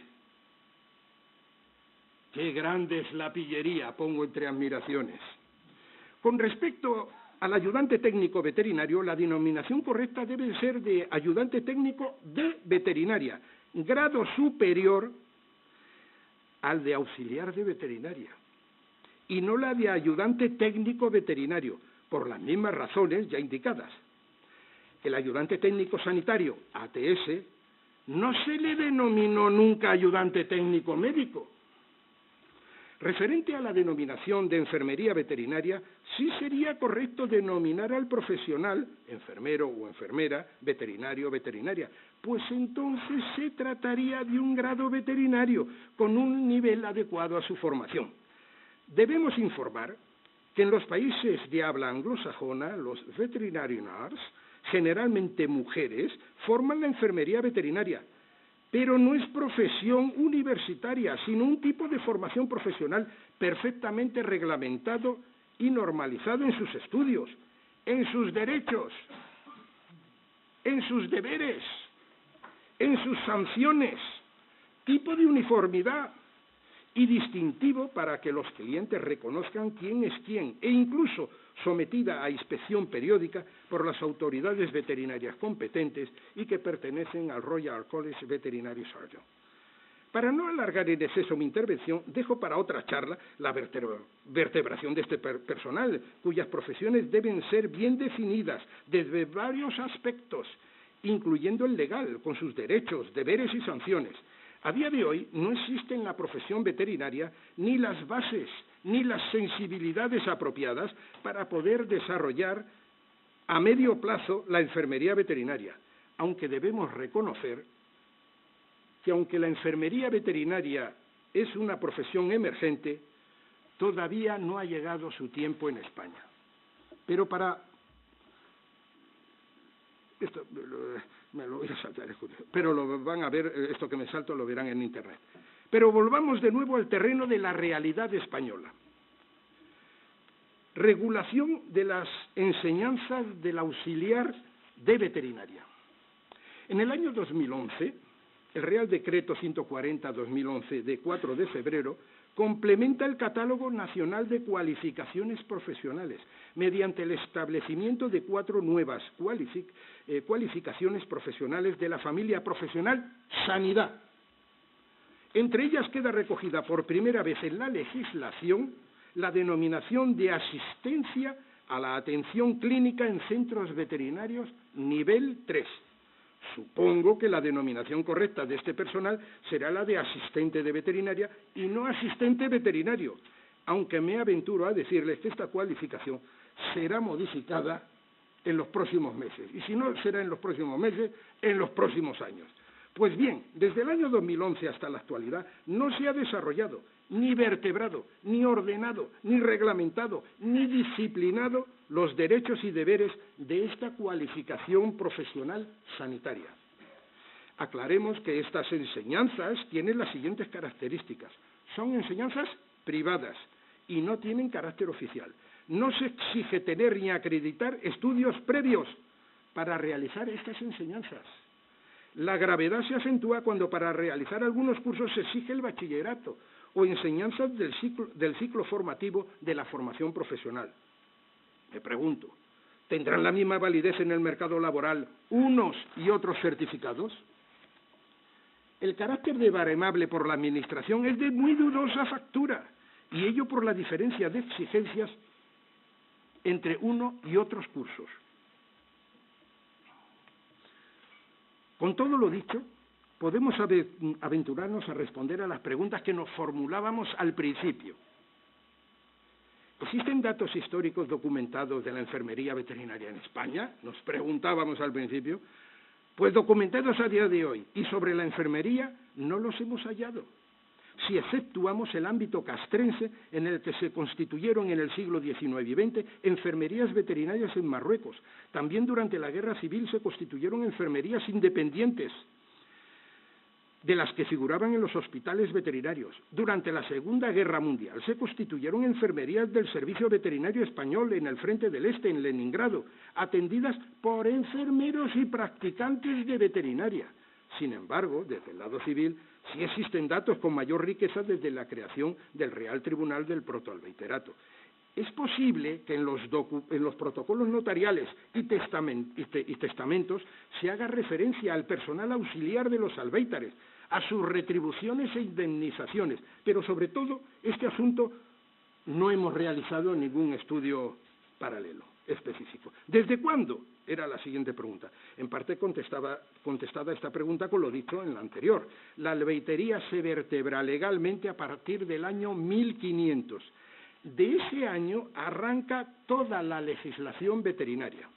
¡Qué grande es la pillería!, pongo entre admiraciones. Con respecto al ayudante técnico veterinario, la denominación correcta debe ser de ayudante técnico de veterinaria, grado superior al de auxiliar de veterinaria, y no la de ayudante técnico veterinario, por las mismas razones ya indicadas. El ayudante técnico sanitario, ATS, no se le denominó nunca ayudante técnico médico. Referente a la denominación de enfermería veterinaria, sí sería correcto denominar al profesional, enfermero o enfermera, veterinario o veterinaria, pues entonces se trataría de un grado veterinario con un nivel adecuado a su formación. Debemos informar que en los países de habla anglosajona, los veterinarians, generalmente mujeres, forman la enfermería veterinaria, pero no es profesión universitaria, sino un tipo de formación profesional perfectamente reglamentado y normalizado en sus estudios, en sus derechos, en sus deberes, en sus sanciones, tipo de uniformidad y distintivo para que los clientes reconozcan quién es quién, e incluso sometida a inspección periódica por las autoridades veterinarias competentes y que pertenecen al Royal College Veterinary Surgeon. Para no alargar en exceso mi intervención, dejo para otra charla la vertebración de este personal, cuyas profesiones deben ser bien definidas desde varios aspectos, incluyendo el legal, con sus derechos, deberes y sanciones. A día de hoy no existe en la profesión veterinaria ni las bases ni las sensibilidades apropiadas para poder desarrollar a medio plazo la enfermería veterinaria, aunque debemos reconocer que aunque la enfermería veterinaria es una profesión emergente, todavía no ha llegado su tiempo en España. Pero esto me lo voy a saltar, pero lo van a ver, esto que me salto lo verán en Internet. Pero volvamos de nuevo al terreno de la realidad española. Regulación de las enseñanzas del auxiliar de veterinaria. En el año 2011, el Real Decreto 140-2011 de 4 de febrero complementa el Catálogo Nacional de Cualificaciones Profesionales mediante el establecimiento de 4 nuevas cualificaciones profesionales de la familia profesional Sanidad. Entre ellas queda recogida por primera vez en la legislación la denominación de asistencia a la atención clínica en centros veterinarios nivel 3. Supongo que la denominación correcta de este personal será la de asistente de veterinaria y no asistente veterinario, aunque me aventuro a decirles que esta cualificación será modificada en los próximos meses, y si no será en los próximos meses, en los próximos años. Pues bien, desde el año 2011 hasta la actualidad no se ha desarrollado, ni vertebrado, ni ordenado, ni reglamentado, ni disciplinado los derechos y deberes de esta cualificación profesional sanitaria. Aclaremos que estas enseñanzas tienen las siguientes características. Son enseñanzas privadas y no tienen carácter oficial. No se exige tener ni acreditar estudios previos para realizar estas enseñanzas. La gravedad se acentúa cuando para realizar algunos cursos se exige el bachillerato o enseñanzas del ciclo formativo de la formación profesional. Me pregunto, ¿tendrán la misma validez en el mercado laboral unos y otros certificados? El carácter de baremable por la Administración es de muy dudosa factura, y ello por la diferencia de exigencias entre uno y otros cursos. Con todo lo dicho, podemos aventurarnos a responder a las preguntas que nos formulábamos al principio. ¿Existen datos históricos documentados de la enfermería veterinaria en España? Nos preguntábamos al principio. Pues documentados a día de hoy y sobre la enfermería no los hemos hallado. si exceptuamos el ámbito castrense en el que se constituyeron en el siglo XIX y XX enfermerías veterinarias en Marruecos. También durante la Guerra Civil se constituyeron enfermerías independientes, de las que figuraban en los hospitales veterinarios. Durante la Segunda Guerra Mundial se constituyeron enfermerías del Servicio Veterinario Español en el Frente del Este, en Leningrado, atendidas por enfermeros y practicantes de veterinaria. Sin embargo, desde el lado civil, sí existen datos con mayor riqueza desde la creación del Real Tribunal del Protoalbeiterato. Es posible que en los protocolos notariales y testamentos se haga referencia al personal auxiliar de los albéitares, a sus retribuciones e indemnizaciones, pero sobre todo este asunto no hemos realizado ningún estudio paralelo, específico. ¿Desde cuándo? Era la siguiente pregunta. En parte contestada esta pregunta con lo dicho en la anterior. La albeitería se vertebra legalmente a partir del año 1500. De ese año arranca toda la legislación veterinaria.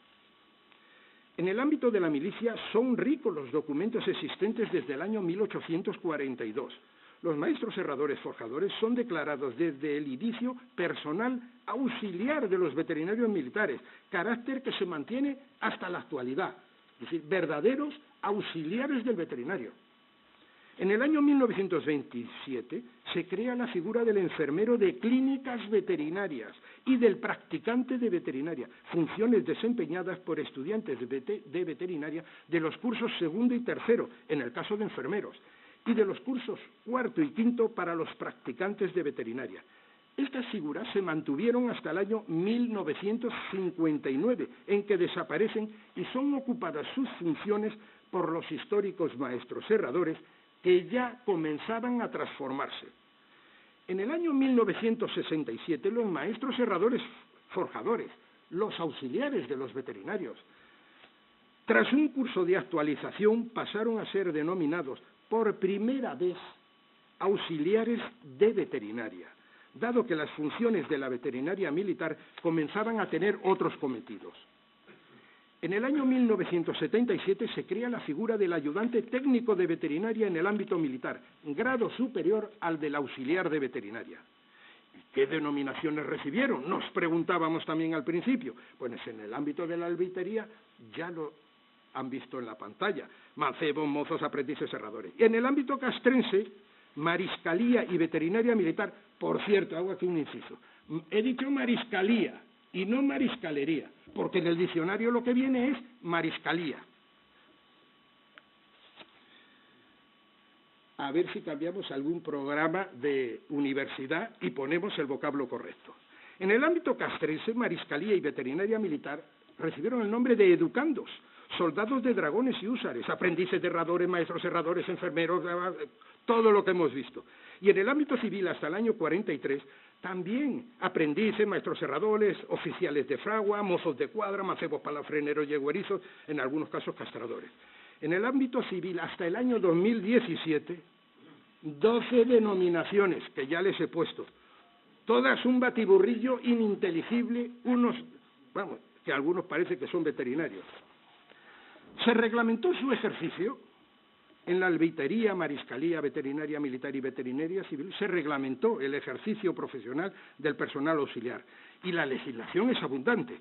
En el ámbito de la milicia son ricos los documentos existentes desde el año 1842. Los maestros herradores forjadores son declarados desde el inicio personal auxiliar de los veterinarios militares, carácter que se mantiene hasta la actualidad, es decir, verdaderos auxiliares del veterinario. En el año 1927 se crea la figura del enfermero de clínicas veterinarias y del practicante de veterinaria, funciones desempeñadas por estudiantes de veterinaria de los cursos segundo y tercero, en el caso de enfermeros, y de los cursos cuarto y quinto para los practicantes de veterinaria. Estas figuras se mantuvieron hasta el año 1959, en que desaparecen y son ocupadas sus funciones por los históricos maestros herradores, que ya comenzaban a transformarse. En el año 1967, los maestros herradores forjadores, los auxiliares de los veterinarios, tras un curso de actualización, pasaron a ser denominados por primera vez auxiliares de veterinaria, dado que las funciones de la veterinaria militar comenzaban a tener otros cometidos. En el año 1977 se crea la figura del ayudante técnico de veterinaria en el ámbito militar, grado superior al del auxiliar de veterinaria. ¿Qué denominaciones recibieron? Nos preguntábamos también al principio. Pues en el ámbito de la albeitería ya lo han visto en la pantalla: mancebos, mozos, aprendices, herradores. Y en el ámbito castrense, mariscalía y veterinaria militar. Por cierto, hago aquí un inciso. He dicho mariscalía y no mariscalería, porque en el diccionario lo que viene es mariscalía. A ver si cambiamos algún programa de universidad y ponemos el vocablo correcto. En el ámbito castrense, mariscalía y veterinaria militar recibieron el nombre de educandos, soldados de dragones y húsares, aprendices de herradores, maestros herradores, enfermeros, todo lo que hemos visto. Y en el ámbito civil, hasta el año 43, también aprendices, maestros herradores, oficiales de fragua, mozos de cuadra, mancebos, palafreneros, yeguerizos, en algunos casos castradores. En el ámbito civil, hasta el año 2017, 12 denominaciones que ya les he puesto, todas un batiburrillo ininteligible, unos, vamos, que algunos parece que son veterinarios. Se reglamentó su ejercicio en la albeitería, mariscalía, veterinaria militar y veterinaria civil. Se reglamentó el ejercicio profesional del personal auxiliar y la legislación es abundante.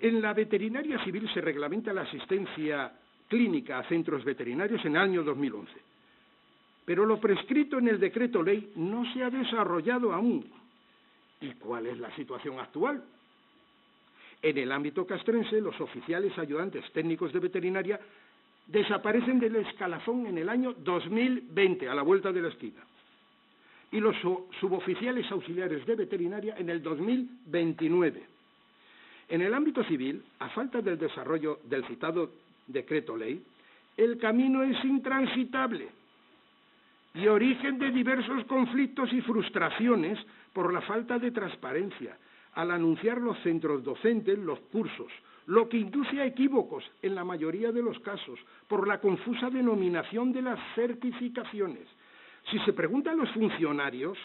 En la veterinaria civil se reglamenta la asistencia clínica a centros veterinarios en el año 2011. Pero lo prescrito en el decreto ley no se ha desarrollado aún. ¿Y cuál es la situación actual? En el ámbito castrense, los oficiales ayudantes técnicos de veterinaria desaparecen del escalafón en el año 2020, a la vuelta de la esquina. Y los suboficiales auxiliares de veterinaria en el 2029. En el ámbito civil, a falta del desarrollo del citado decreto ley, el camino es intransitable y origen de diversos conflictos y frustraciones por la falta de transparencia al anunciar los centros docentes los cursos, lo que induce a equívocos en la mayoría de los casos por la confusa denominación de las certificaciones. Si se pregunta a los funcionarios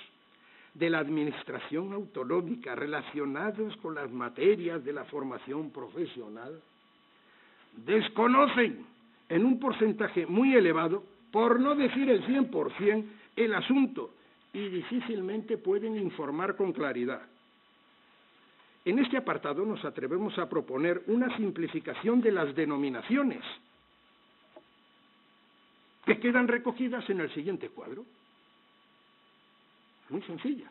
de la administración autonómica relacionados con las materias de la formación profesional, desconocen en un porcentaje muy elevado, por no decir el 100%, el asunto y difícilmente pueden informar con claridad. En este apartado nos atrevemos a proponer una simplificación de las denominaciones, que quedan recogidas en el siguiente cuadro. Muy sencilla.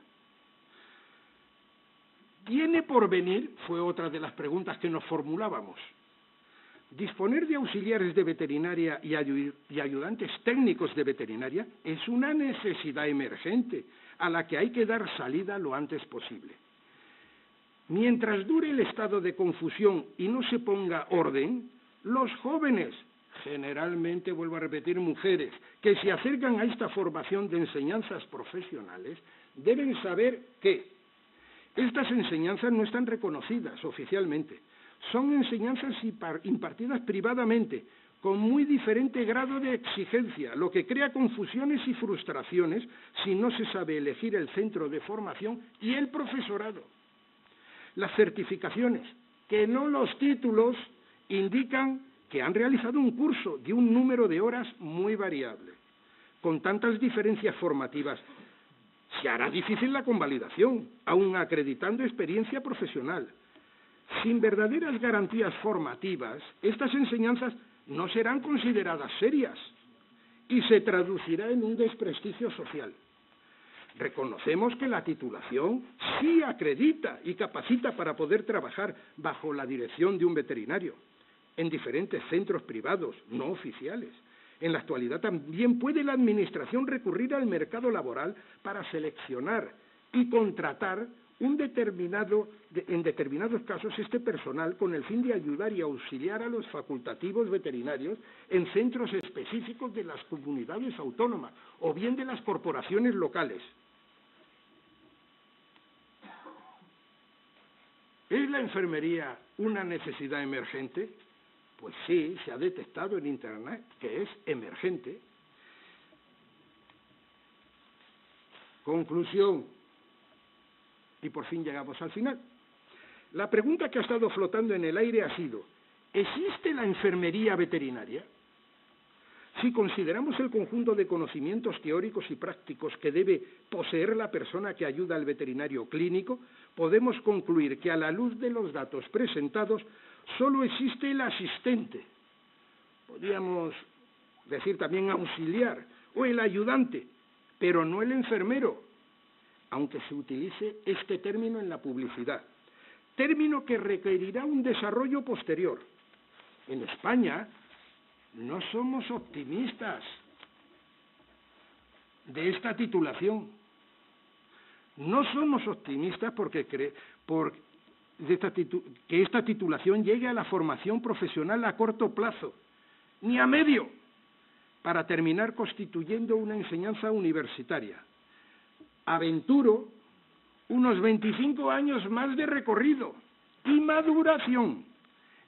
¿Tiene por venir? Fue otra de las preguntas que nos formulábamos. Disponer de auxiliares de veterinaria y ayudantes técnicos de veterinaria es una necesidad emergente a la que hay que dar salida lo antes posible. Mientras dure el estado de confusión y no se ponga orden, los jóvenes, generalmente, vuelvo a repetir, mujeres, que se acercan a esta formación de enseñanzas profesionales, deben saber que estas enseñanzas no están reconocidas oficialmente. Son enseñanzas impartidas privadamente, con muy diferente grado de exigencia, lo que crea confusiones y frustraciones si no se sabe elegir el centro de formación y el profesorado. Las certificaciones, que no los títulos, indican que han realizado un curso de un número de horas muy variable. Con tantas diferencias formativas, se hará difícil la convalidación, aun acreditando experiencia profesional. Sin verdaderas garantías formativas, estas enseñanzas no serán consideradas serias y se traducirá en un desprestigio social. Reconocemos que la titulación sí acredita y capacita para poder trabajar bajo la dirección de un veterinario en diferentes centros privados, no oficiales. En la actualidad también puede la Administración recurrir al mercado laboral para seleccionar y contratar en determinados casos este personal con el fin de ayudar y auxiliar a los facultativos veterinarios en centros específicos de las comunidades autónomas o bien de las corporaciones locales. ¿Es la enfermería una necesidad emergente? Pues sí, se ha detectado en Internet que es emergente. Conclusión, y por fin llegamos al final. La pregunta que ha estado flotando en el aire ha sido, ¿existe la enfermería veterinaria? Si consideramos el conjunto de conocimientos teóricos y prácticos que debe poseer la persona que ayuda al veterinario clínico, podemos concluir que a la luz de los datos presentados, solo existe el asistente, podríamos decir también auxiliar, o el ayudante, pero no el enfermero, aunque se utilice este término en la publicidad, término que requerirá un desarrollo posterior. En España no somos optimistas de esta titulación. No somos optimistas que esta titulación llegue a la formación profesional a corto plazo, ni a medio, para terminar constituyendo una enseñanza universitaria. Aventuro unos 25 años más de recorrido y maduración,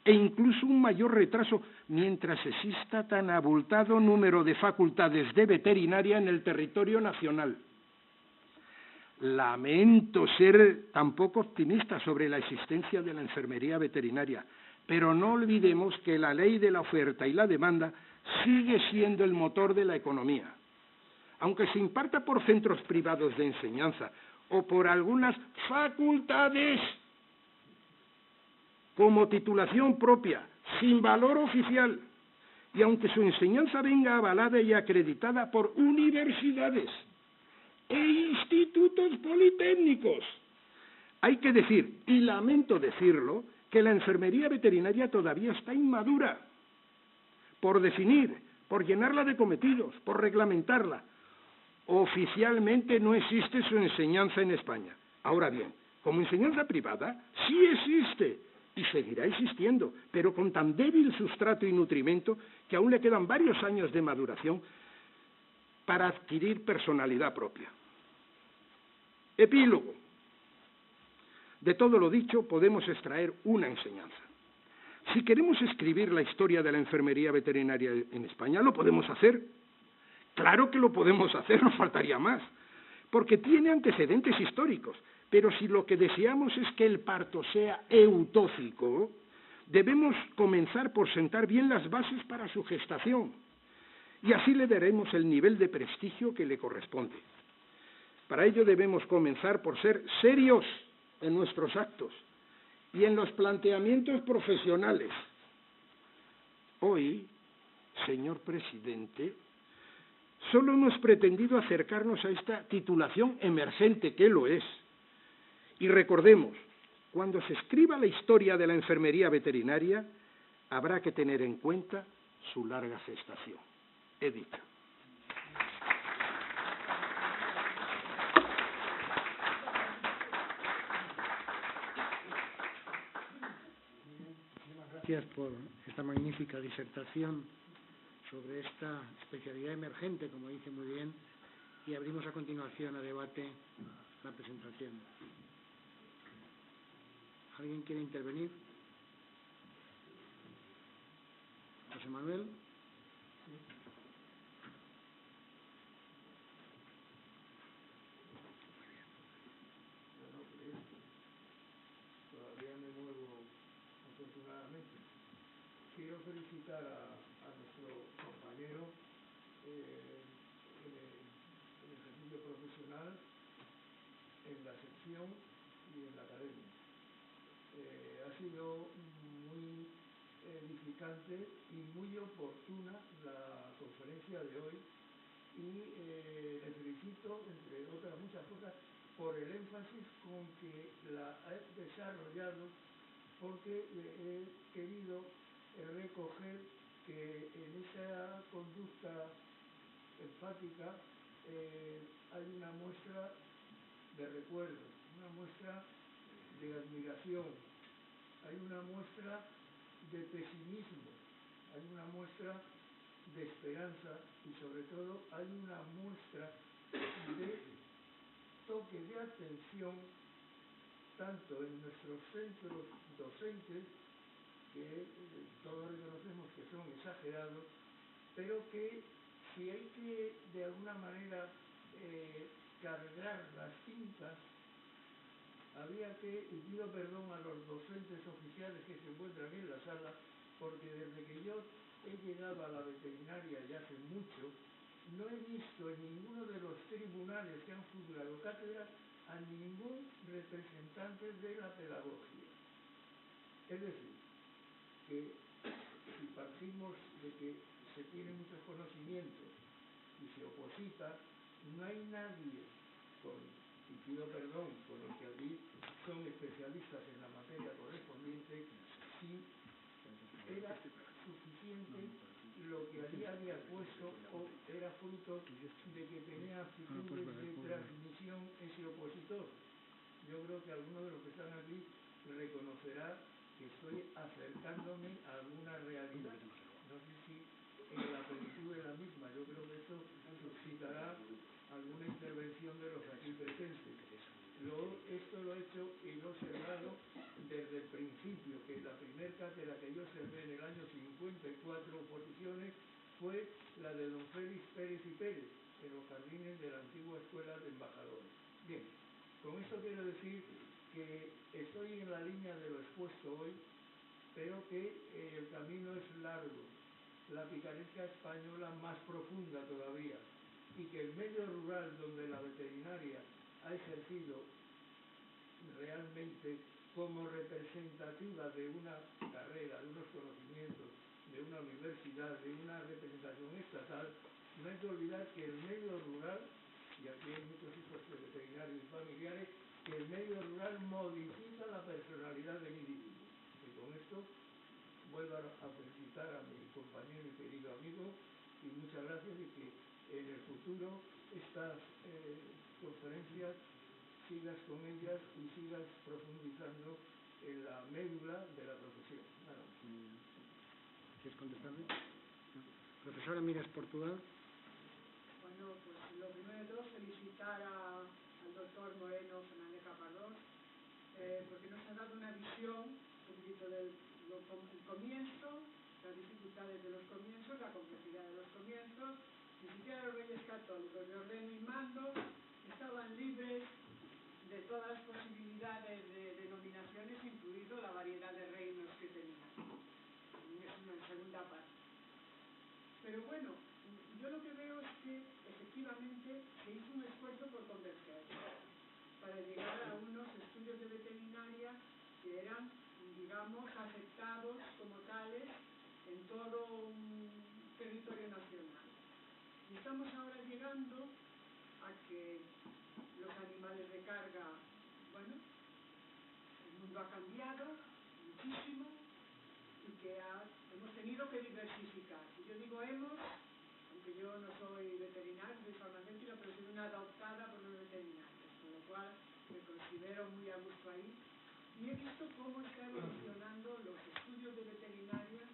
e incluso un mayor retraso mientras exista tan abultado número de facultades de veterinaria en el territorio nacional. Lamento ser tan poco optimista sobre la existencia de la enfermería veterinaria, pero no olvidemos que la ley de la oferta y la demanda sigue siendo el motor de la economía. Aunque se imparta por centros privados de enseñanza o por algunas facultades como titulación propia, sin valor oficial, y aunque su enseñanza venga avalada y acreditada por universidades e institutos politécnicos, hay que decir, y lamento decirlo, que la enfermería veterinaria todavía está inmadura, por definir, por llenarla de cometidos, por reglamentarla. Oficialmente no existe su enseñanza en España. Ahora bien, como enseñanza privada, sí existe y seguirá existiendo, pero con tan débil sustrato y nutrimento que aún le quedan varios años de maduración para adquirir personalidad propia. Epílogo. De todo lo dicho podemos extraer una enseñanza. Si queremos escribir la historia de la enfermería veterinaria en España, ¿lo podemos hacer? Claro que lo podemos hacer, nos faltaría más, porque tiene antecedentes históricos, pero si lo que deseamos es que el parto sea eutófico, debemos comenzar por sentar bien las bases para su gestación. y así le daremos el nivel de prestigio que le corresponde. Para ello debemos comenzar por ser serios en nuestros actos y en los planteamientos profesionales. Hoy, señor presidente, solo hemos pretendido acercarnos a esta titulación emergente, que lo es. Y recordemos, cuando se escriba la historia de la enfermería veterinaria, habrá que tener en cuenta su larga gestación. Edith. Muchísimas gracias por esta magnífica disertación sobre esta especialidad emergente, como dice muy bien, y abrimos a continuación a debate la presentación. ¿Alguien quiere intervenir? José Manuel. Todavía me muevo afortunadamente. Quiero felicitar a nuestro compañero en el ejercicio profesional, en la sección y en la academia. Ha sido muy edificante y muy oportuna la conferencia de hoy y le felicito, entre otras muchas cosas, por el énfasis con que la ha desarrollado, porque he querido recoger que en esa conducta enfática hay una muestra de recuerdo, una muestra de admiración, hay una muestra de pesimismo, hay una muestra de esperanza y sobre todo hay una muestra de toque de atención tanto en nuestros centros docentes, que todos reconocemos que son exagerados, pero que si hay que de alguna manera cargar las tintas, había que, y pido perdón a los docentes oficiales que se encuentran en la sala, porque desde que yo he llegado a la veterinaria ya hace mucho, no he visto en ninguno de los tribunales que han juzgado cátedras a ningún representante de la pedagogía. Es decir, que si partimos de que se tienen muchos conocimientos y se oposita, no hay nadie y pido perdón por los que aquí son especialistas en la materia correspondiente, si era suficiente lo que allí había puesto o era fruto de que tenía actitudes de transmisión ese opositor. Yo creo que alguno de los que están aquí reconocerá que estoy acercándome a alguna realidad. No sé si en la plenitud de la misma. Yo creo que esto suscitará alguna intervención de los aquí presentes. Esto lo he hecho y lo he observado desde el principio, que la primera cátedra que yo observé en el año 54 oposiciones fue la de don Félix Pérez y Pérez, en los jardines de la antigua escuela de embajadores. Bien, con esto quiero decir que estoy en la línea de lo expuesto hoy, pero que el camino es largo, la picaresca española más profunda todavía, y que el medio rural donde la veterinaria ha ejercido realmente como representativa de una carrera, de unos conocimientos, de una universidad, de una representación estatal, no hay que olvidar que el medio rural, y aquí hay muchos hijos de veterinarios y familiares, que el medio rural modifica la personalidad del individuo. Y con esto vuelvo a felicitar a mi compañero y querido amigo, y muchas gracias, y que en el futuro estas conferencias sigas con ellas y sigas profundizando en la médula de la profesión. Nada más. ¿Quieres contestarme? Profesora Mires Portugal. Bueno, pues lo primero de todo felicitar al doctor Moreno Fernández Caparrós, porque nos ha dado una visión un poquito del comienzo, las dificultades de los comienzos, la complejidad de los comienzos. Ni siquiera los reyes católicos de ordeno y mando estaban libres de todas las posibilidades de denominaciones, incluido la variedad de reinos que tenían. Es una segunda parte. Pero bueno, yo lo que veo es que efectivamente se hizo un esfuerzo por converger para llegar a unos estudios de veterinaria que eran, digamos, aceptados como tales en todo un territorio nacional. Y estamos ahora llegando a que los animales de carga, bueno, el mundo ha cambiado muchísimo y que hemos tenido que diversificar. Y yo digo hemos, aunque yo no soy veterinaria, soy farmacéutica, pero soy una adoptada por los veterinarios, con lo cual me considero muy a gusto ahí. Y he visto cómo está evolucionando los estudios de veterinaria,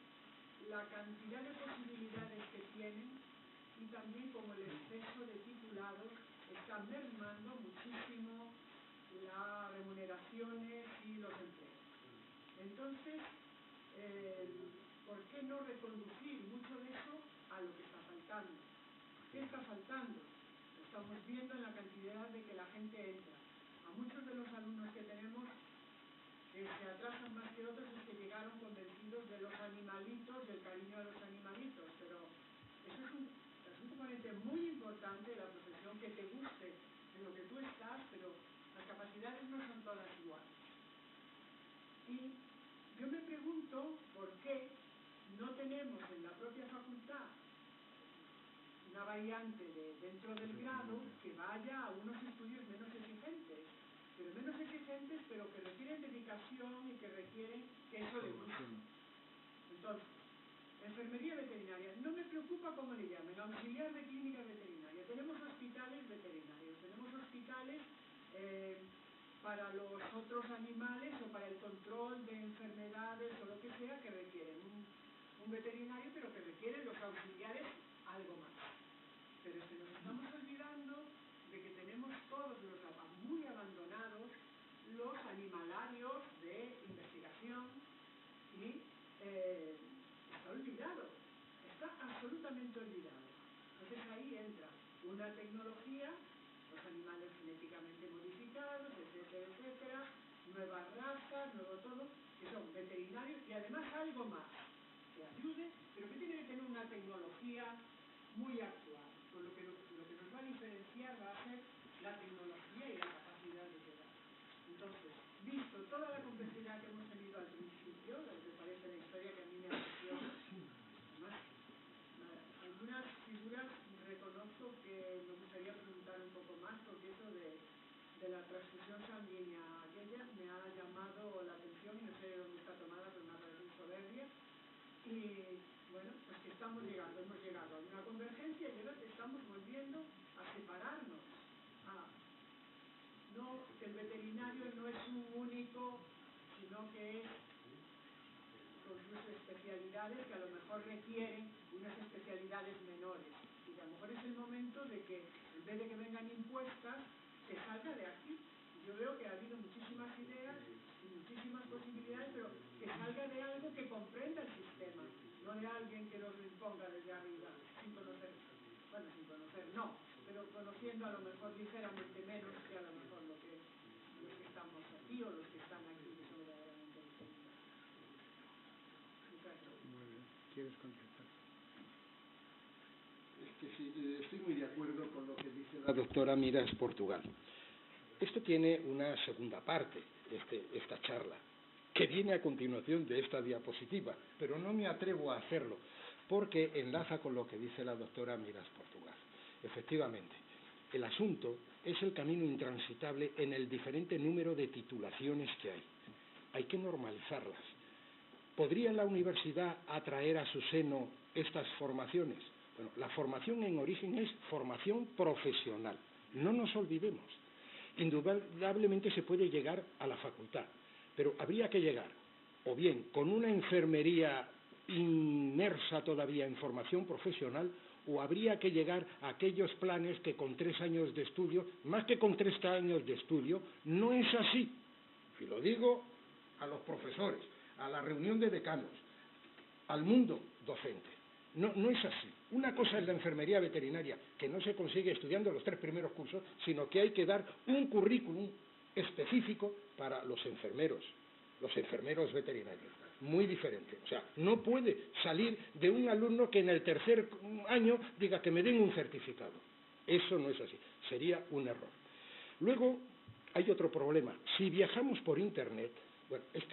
la cantidad de posibilidades que tienen y también como el exceso de titulados está mermando muchísimo las remuneraciones y los empleos. Entonces, ¿por qué no reconducir mucho de eso a lo que está faltando? ¿Qué está faltando? Lo estamos viendo en la cantidad de que la gente entra. A muchos de los alumnos que tenemos que se atrasan más que otros es que llegaron convencidos de los animalitos y el cariño a los animalitos, pero eso es un componente muy importante de la profesión, que te guste en lo que tú estás, pero las capacidades no son todas iguales. Y yo me pregunto por qué no tenemos en la propia facultad una variante dentro del grado que vaya a unos estudios menos exigentes, pero que requieren dedicación y que requieren que eso le guste. Entonces, enfermería veterinaria, no me preocupa cómo le llamen, auxiliar de clínica veterinaria. Tenemos hospitales veterinarios, tenemos hospitales para los otros animales o para el control de enfermedades o lo que sea que requieren un veterinario, pero que requieren los auxiliares algo más. Pero es que nos estamos olvidando de que tenemos todos los muy abandonados los animalarios de investigación y está olvidado, está absolutamente olvidado. Entonces ahí entra una tecnología, los animales genéticamente modificados, etcétera, etcétera, nuevas razas, nuevo todo, que son veterinarios y además algo más que ayude, pero que tiene que tener una tecnología muy actual. Con lo que nos va a diferenciar va a ser la tecnología y la capacidad de llegar. Entonces, visto toda la complejidad que hemos tenido al principio, lo que parece la historia que a mí me apasiona, además, algunas figuras reconozco que me gustaría preguntar un poco más, porque eso de la transfusión sanguínea, aquella me ha llamado la atención y no sé dónde está tomada, pero me ha parecido soberbia. Y bueno, pues que hemos llegado a una convergencia y ahora estamos volviendo a separarnos. No, que el veterinario no es un único, sino que es con sus especialidades que a lo mejor requieren unas especialidades menores. Y a lo mejor es el momento de que, en vez de que vengan impuestas, se salga de aquí. Yo veo que ha habido muchísimas ideas y muchísimas posibilidades, pero que salga de algo que comprenda el sistema, no de alguien que nos lo imponga desde arriba, sin conocer, bueno, sin conocer no, pero conociendo a lo mejor ligeramente menos que a lo mejor los que estamos aquí o los que están aquí, que son verdaderamente distintos. Muy bien, ¿quieres contestar? Es que sí, estoy muy de acuerdo con lo que dice la doctora Miras Portugal. Esto tiene una segunda parte, esta charla, que viene a continuación de esta diapositiva, pero no me atrevo a hacerlo, porque enlaza con lo que dice la doctora Miras Portugal. Efectivamente, el asunto es el camino intransitable en el diferente número de titulaciones que hay. Hay que normalizarlas. ¿Podría la universidad atraer a su seno estas formaciones? Bueno, la formación en origen es formación profesional. No nos olvidemos. Indudablemente se puede llegar a la facultad, pero habría que llegar o bien con una enfermería inmersa todavía en formación profesional, o habría que llegar a aquellos planes que con 3 años de estudio, más que con 3 años de estudio, no es así. Y lo digo a los profesores, a la reunión de decanos, al mundo docente. No es así. Una cosa es la enfermería veterinaria, que no se consigue estudiando los 3 primeros cursos, sino que hay que dar un currículum específico para los enfermeros veterinarios. muy diferente. O sea, no puede salir de un alumno que en el tercer año diga que me den un certificado. Eso no es así, sería un error. Luego, hay otro problema. Si viajamos por Internet, bueno, es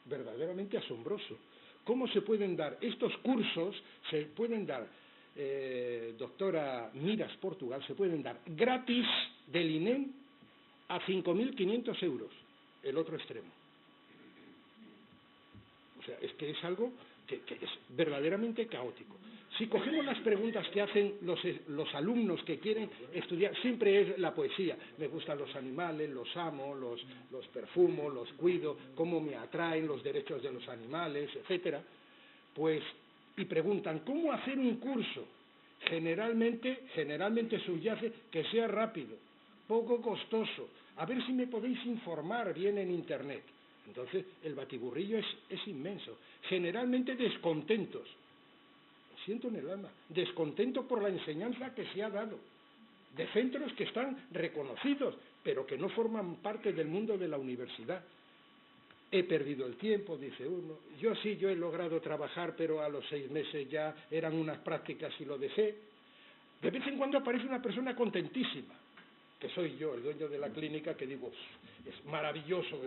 verdaderamente asombroso. ¿Cómo se pueden dar estos cursos? Se pueden dar, doctora Miras, Portugal, se pueden dar gratis del INEM a 5.500 euros, el otro extremo. O sea, es que es algo que es verdaderamente caótico. Si cogemos las preguntas que hacen los alumnos que quieren estudiar, siempre es la poesía. Me gustan los animales, los amo, los perfumo, los cuido, cómo me atraen los derechos de los animales, etcétera. Pues, y preguntan, ¿cómo hacer un curso? Generalmente subyace que sea rápido, poco costoso. A ver si me podéis informar bien en Internet. Entonces, el batiburrillo es inmenso. Generalmente descontentos. Lo siento en el alma. Descontento por la enseñanza que se ha dado. De centros que están reconocidos, pero que no forman parte del mundo de la universidad. He perdido el tiempo, dice uno. Yo he logrado trabajar, pero a los 6 meses ya eran unas prácticas y lo dejé. De vez en cuando aparece una persona contentísima, que soy yo, el dueño de la clínica, que digo, es maravilloso,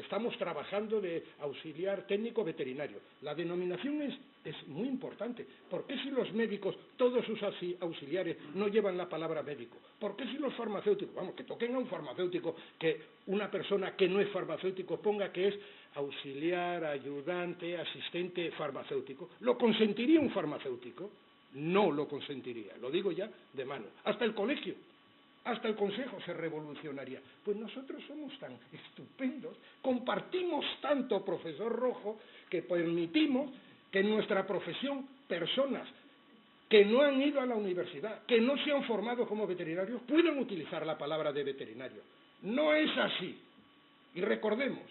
estamos trabajando de auxiliar técnico veterinario. La denominación es muy importante. ¿Por qué si los médicos, todos sus auxiliares, no llevan la palabra médico? ¿Por qué si los farmacéuticos, vamos, que toquen a un farmacéutico, que una persona que no es farmacéutico ponga que es auxiliar, ayudante, asistente farmacéutico? ¿Lo consentiría un farmacéutico? No lo consentiría, lo digo ya de mano. Hasta el colegio. Hasta el consejo se revolucionaría. Pues nosotros somos tan estupendos, compartimos tanto, profesor Rojo, que permitimos que en nuestra profesión personas que no han ido a la universidad, que no se han formado como veterinarios, puedan utilizar la palabra de veterinario. No es así. Y recordemos,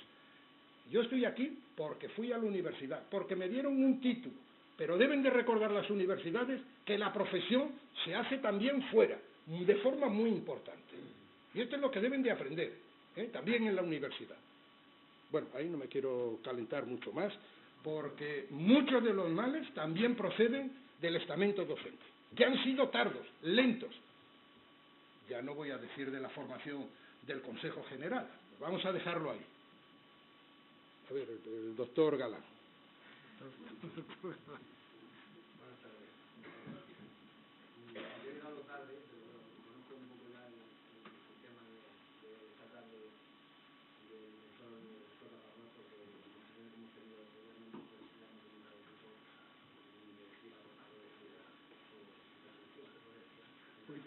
yo estoy aquí porque fui a la universidad, porque me dieron un título, pero deben de recordar las universidades que la profesión se hace también fuera, de forma muy importante. Y esto es lo que deben de aprender, también en la universidad. Bueno, ahí no me quiero calentar mucho más, porque muchos de los males también proceden del estamento docente, que han sido tardos, lentos. Ya no voy a decir de la formación del Consejo General, vamos a dejarlo ahí. A ver, el doctor Galán.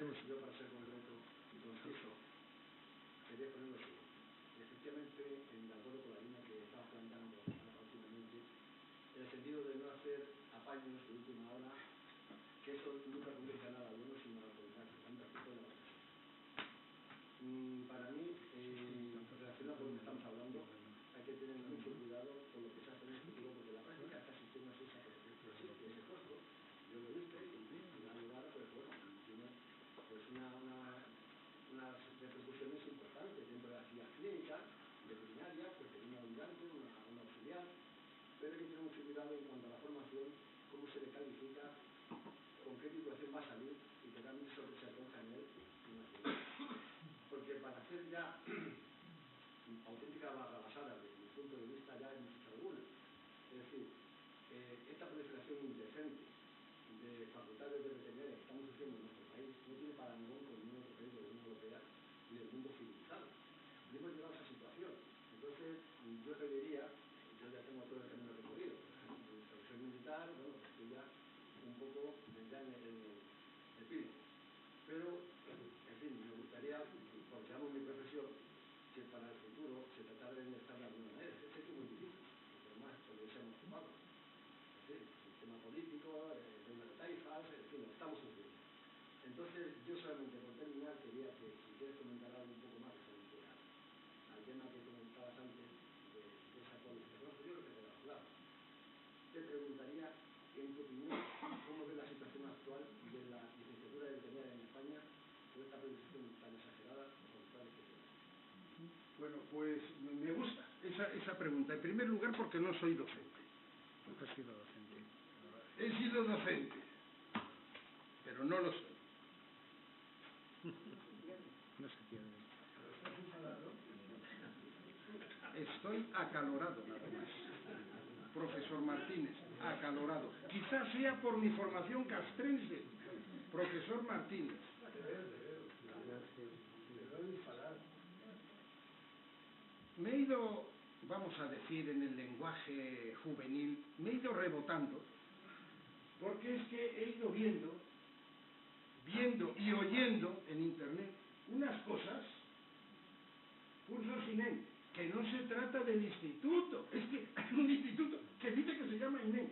Yo, para ser concreto y conciso, quería ponerlo así. Efectivamente, en de acuerdo con la línea que estaba planteando últimamente, en el sentido de no hacer apaños de última hora, que eso nunca conduce a nada bueno, sino al contrario, tanta culpa de la profesión. Para mí, relacionado con lo que estamos hablando, hay que tener mucho cuidado con lo que se hace en el futuro, porque la práctica casi siempre es esa, pero sí, ese costo, yo lo he visto y da lugar a, pues bueno, tiene pues unas repercusiones importantes dentro de la actividad clínica, veterinaria, pues de un ayudante, un auxiliar, pero hay que tener mucho cuidado en cuanto a la formación, cómo se le califica, con qué titulación va a salir y que realmente eso se acoja en él y no así. Porque para hacer ya auténticas barrabasadas desde mi punto de vista ya hemos hecho algunas. Es decir, esta proliferación indecente de facultades de veterinaria que estamos haciendo en nuestro país no tiene parangón con ningún otro país de la Unión Europea ni del mundo civilizado. Y hemos llegado a esa situación. Entonces, yo pediría, yo ya tengo todo el camino recorrido, mi profesión militar, bueno, pues estoy ya un poco ya en el pino. Pero, en fin, me gustaría, porque amo mi profesión, que para el futuro se tratara de estar de alguna manera. Es que es muy difícil, porque además, porque seamos ocupados. El sistema político, el tema de taifas, en fin, lo estamos sufriendo. Entonces, yo solamente por terminar quería que si quieres comentar algo un poco más referente al tema que comentabas antes de esa cualificación, yo creo que te quedado claro. Te preguntaría, en tu opinión, cómo ves la situación actual de la licenciatura de veterinaria en España con esta previsión tan exagerada de facultades que tiene. Bueno, pues me gusta. esa pregunta. En primer lugar, porque no soy docente. Nunca he sido docente. He sido docente, pero no lo soy. No se pierde. Estoy acalorado, nada más. Profesor Martínez, acalorado. Quizás sea por mi formación castrense. Profesor Martínez. Me he ido, vamos a decir en el lenguaje juvenil, me he ido rebotando, porque es que he ido viendo y oyendo en internet unas cosas, cursos INEM, que no se trata del instituto, es que hay un instituto que dice que se llama INEM.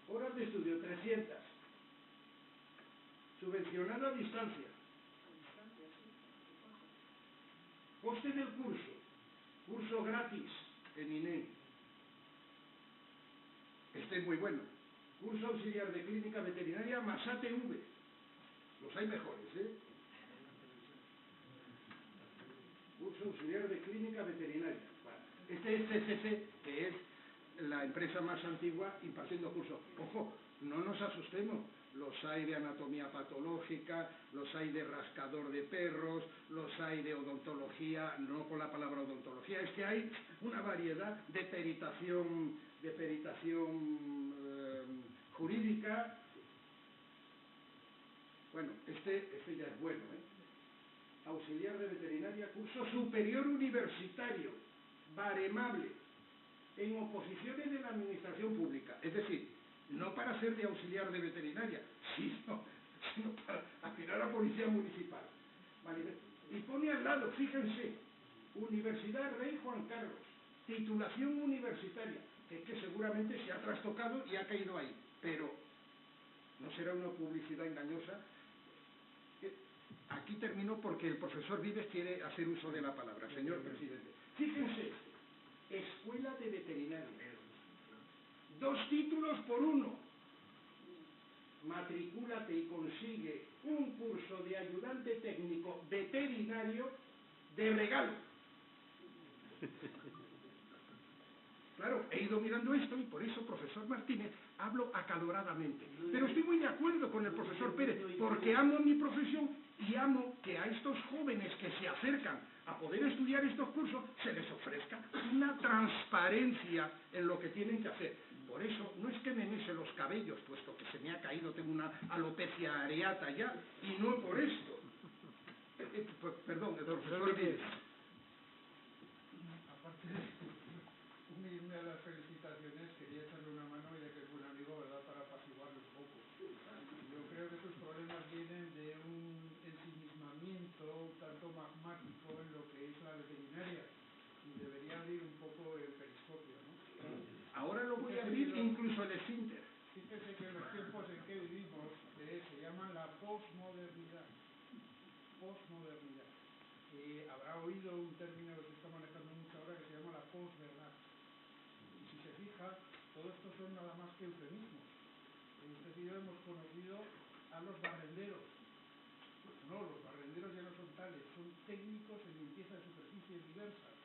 Horas de estudio, 300. Subvencionado a distancia. Coste del curso gratis en INEM. Este es muy bueno. Curso auxiliar de clínica veterinaria más ATV. Los hay mejores, ¿eh? Curso auxiliar de clínica veterinaria. Este es CCC, que es la empresa más antigua impartiendo cursos. Ojo, no nos asustemos. Los hay de anatomía patológica, los hay de rascador de perros, los hay de odontología, no con la palabra odontología, es que hay una variedad de peritación jurídica. Bueno, este ya es bueno, ¿eh? Auxiliar de veterinaria, curso superior universitario, baremable, en oposiciones de la administración pública, es decir, no para ser de auxiliar de veterinaria, sino para aspirar a policía municipal. Vale. Y pone al lado, fíjense, Universidad Rey Juan Carlos, titulación universitaria, que seguramente se ha trastocado y ha caído ahí, pero no será una publicidad engañosa. Aquí termino porque el profesor Vives quiere hacer uso de la palabra, señor presidente. Fíjense, Escuela de Veterinaria. 2 títulos por 1. Matricúlate y consigue un curso de ayudante técnico veterinario de regalo. Claro, he ido mirando esto y por eso, profesor Martínez, hablo acaloradamente. Pero estoy muy de acuerdo con el profesor Pérez, porque amo mi profesión y amo que a estos jóvenes que se acercan a poder estudiar estos cursos se les ofrezca una transparencia en lo que tienen que hacer. Por eso, no es que me mese los cabellos, puesto que se me ha caído, tengo una alopecia areata ya, y no por esto. Perdón, el profesor Pérez. Aparte de unirme a las felicitaciones, quería echarle una mano, ya que es buen amigo, ¿verdad?, para apaciguarle un poco. Yo creo que sus problemas vienen de un ensimismamiento un tanto magmático en lo que es la veterinaria, y debería abrir un poco el periscopio, ¿no? Ahora lo voy a abrir incluso el esfínter. Fíjese que los tiempos en que vivimos se llaman la posmodernidad. Posmodernidad. Habrá oído un término que se está manejando mucho ahora que se llama la posverdad. Y si se fija, todo esto son nada más que eufemismos. Usted y yo hemos conocido a los barrenderos. Pues no, los barrenderos ya no son tales, son técnicos en limpieza de superficies diversas.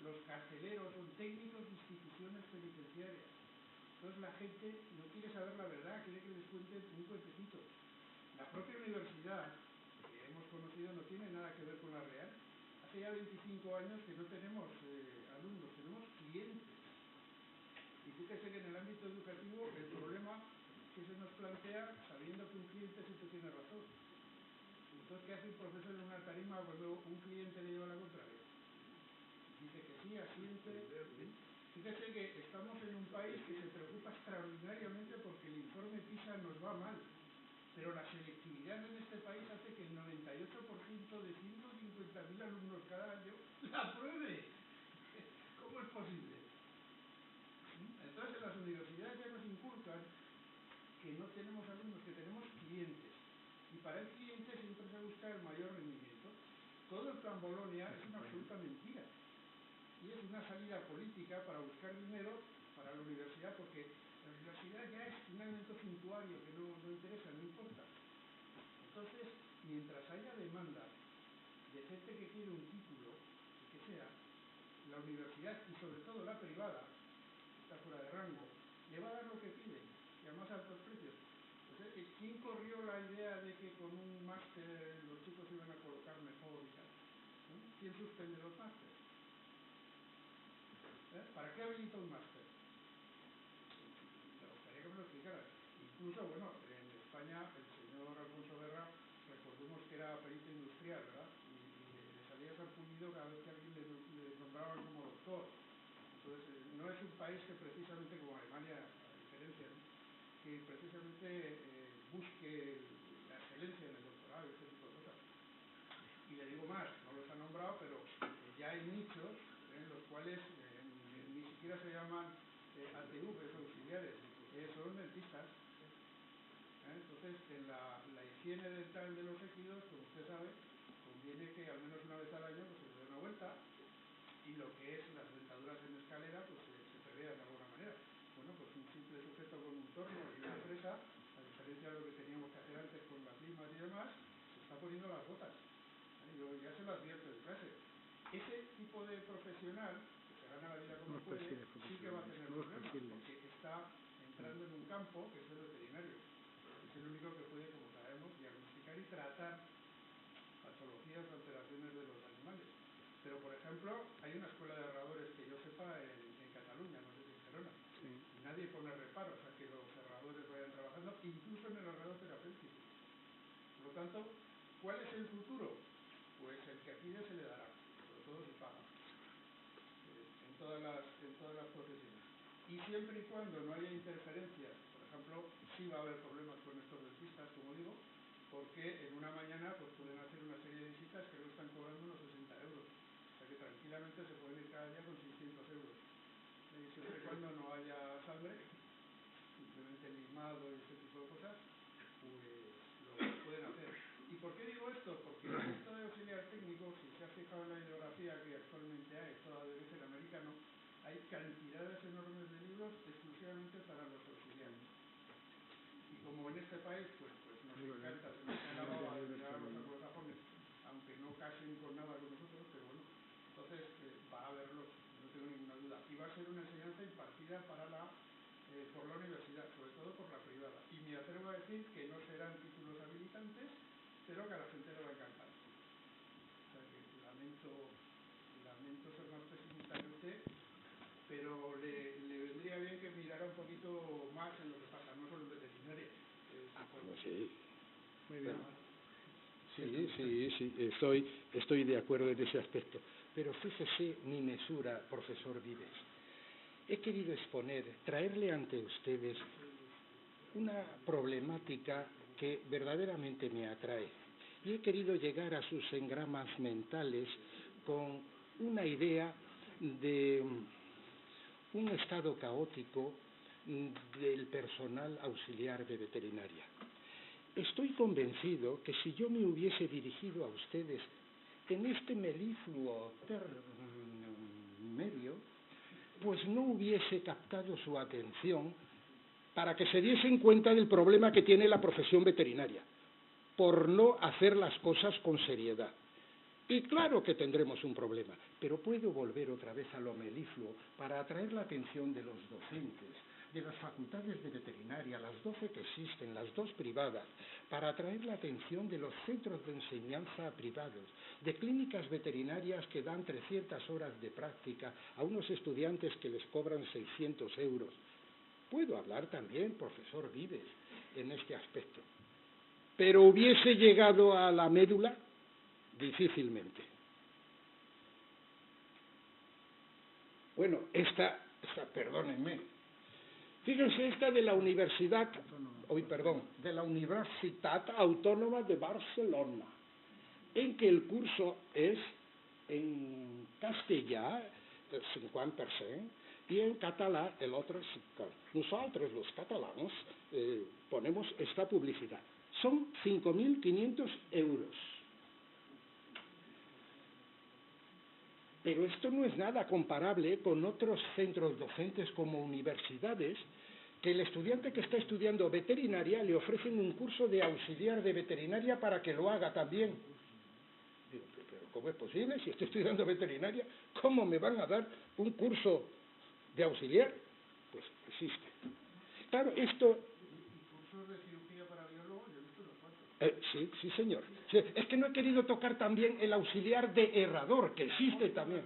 Los carceleros son técnicos de instituciones penitenciarias. Entonces la gente no quiere saber la verdad, quiere que les cuenten un cuentecito. La propia universidad que hemos conocido no tiene nada que ver con la real. Hace ya 25 años que no tenemos alumnos, tenemos clientes. Y fíjese que en el ámbito educativo el problema que se nos plantea, sabiendo que un cliente siempre tiene razón. Entonces, ¿qué hace un profesor en una tarima cuando un cliente le lleva la contraria? Dice que sí, asiente. Fíjese que estamos en un país que se preocupa extraordinariamente porque el informe PISA nos va mal, pero la selectividad en este país hace que el 98% de 150.000 alumnos cada año la apruebe. ¿Cómo es posible? Entonces en las universidades ya nos inculcan que no tenemos alumnos, que tenemos clientes, y para el cliente siempre se busca el mayor rendimiento. Todo el plan Bolonia es una absoluta mentira. Y es una salida política para buscar dinero para la universidad, porque la universidad ya es un elemento suntuario que no interesa, no importa. Entonces, mientras haya demanda de gente que quiere un título, que sea, la universidad y sobre todo la privada, está fuera de rango, le va a dar lo que pide y a más altos precios. Entonces, ¿quién corrió la idea de que con un máster los chicos iban a colocar mejor y tal? ¿No? ¿Quién suspende los másteres? ¿Para qué habilita un máster? Me gustaría que me lo explicara. Incluso, bueno, en España el señor Alfonso Guerra, recordemos que era perito industrial, ¿verdad? Y le salía sarpullido cada vez que alguien le nombraban como doctor. Entonces, no es un país que precisamente, como Alemania, a diferencia, ¿no?, que precisamente busque la excelencia en el doctorado y este tipo de cosas. Y le digo más, no los ha nombrado, pero ya hay nichos en los cuales ni siquiera se llaman ATVs auxiliares, son dentistas. Entonces, en la higiene dental de los líquidos, como usted sabe, conviene que al menos una vez al año pues, se le dé una vuelta, y lo que es las dentaduras en escalera pues se prevean de alguna manera. Bueno, pues un simple sujeto con un torno y una fresa, a diferencia de lo que teníamos que hacer antes con las limas y demás, se está poniendo las botas. Yo ya se lo advierto en clase. Ese tipo de profesional, que se gana la vida como puede, sí que va a tener problemas, porque está entrando en un campo que es el veterinario. Es el único que puede, como sabemos, diagnosticar y tratar patologías o alteraciones de los animales. Pero, por ejemplo, hay una escuela de herradores que yo sepa en Cataluña, no sé si en Gerona, sí, y nadie pone reparos a que los herradores vayan trabajando, incluso en el herrado terapéutico. Por lo tanto, ¿cuál es el futuro? Pues el que pide se le dará, sobre todo si paga, en todas las profesiones. Y siempre y cuando no haya interferencias, por ejemplo, sí va a haber problemas con estos dentistas, como digo, porque en una mañana pues pueden hacer una serie de visitas que no están cobrando unos 60 euros. O sea que tranquilamente se pueden ir cada día con 600 euros. Siempre y cuando no haya sangre, simplemente limado y este tipo de cosas, pues lo pueden hacer. ¿Y por qué digo esto? Porque esto de auxiliar técnico, si se ha fijado en la bibliografía que actualmente hay, toda de origen americano, hay cantidades enormes de libros exclusivamente para los auxiliares. Y como en este país pues nos encanta, se nos ha lavado a mirar a los anglosajones, aunque no casen con nada con nosotros, pero bueno, entonces va a haberlo, no tengo ninguna duda. Y va a ser una enseñanza impartida por la universidad, sobre todo por la privada. Y me atrevo a decir que no serán títulos habilitantes, pero que a la gente le va a encantar. O sea que lamento ser más pesimista que usted, pero le vendría bien que mirara un poquito más en lo que pasa, no solo en veterinaria. Sí. Muy bien. Sí, estoy de acuerdo en ese aspecto. Pero fíjese mi mesura, profesor Vives. He querido traerle ante ustedes una problemática que verdaderamente me atrae. Y he querido llegar a sus engramas mentales con una idea de un estado caótico del personal auxiliar de veterinaria. Estoy convencido que si yo me hubiese dirigido a ustedes en este melifluo medio, pues no hubiese captado su atención para que se diesen cuenta del problema que tiene la profesión veterinaria, por no hacer las cosas con seriedad. Y claro que tendremos un problema, pero puedo volver otra vez a lo melifluo para atraer la atención de los docentes, de las facultades de veterinaria, las 12 que existen, las 2 privadas, para atraer la atención de los centros de enseñanza privados, de clínicas veterinarias que dan 300 horas de práctica a unos estudiantes que les cobran 600 euros. Puedo hablar también, profesor Vives, en este aspecto. Pero hubiese llegado a la médula difícilmente. Bueno, perdónenme. Fíjense esta de la Universitat Autónoma de Barcelona, en que el curso es en castellà, el 50%, y en catalán el otro 50%. Nosotros, los catalanes, ponemos esta publicidad. Son 5.500 euros. Pero esto no es nada comparable con otros centros docentes como universidades, que el estudiante que está estudiando veterinaria le ofrecen un curso de auxiliar de veterinaria para que lo haga también. Digo, pero ¿Cómo es posible? Si estoy estudiando veterinaria, ¿cómo me van a dar un curso de auxiliar? Pues existe. Claro, esto... ¿Y cursos de cirugía para biólogos? Yo he visto unos cuantos. Sí, señor. Sí, es que no he querido tocar también el auxiliar de herrador, que existe también.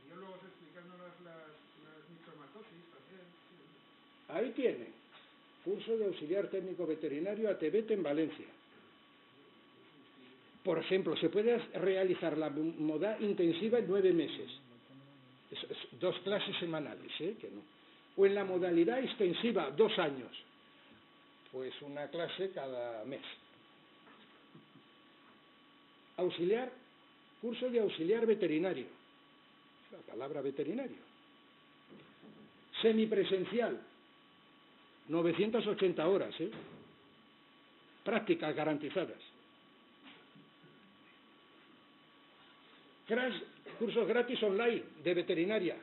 Biólogos explicándonos las micromatosis también. Ahí tiene. Curso de auxiliar técnico veterinario ATVET en Valencia. Por ejemplo, se puede realizar la modalidad intensiva en 9 meses. Es 2 clases semanales, que no. O en la modalidad extensiva, 2 años. Pues una clase cada mes. Auxiliar, curso de auxiliar veterinario. La palabra veterinario. Semipresencial, 980 horas, prácticas garantizadas. Crash, cursos gratis online de veterinaria.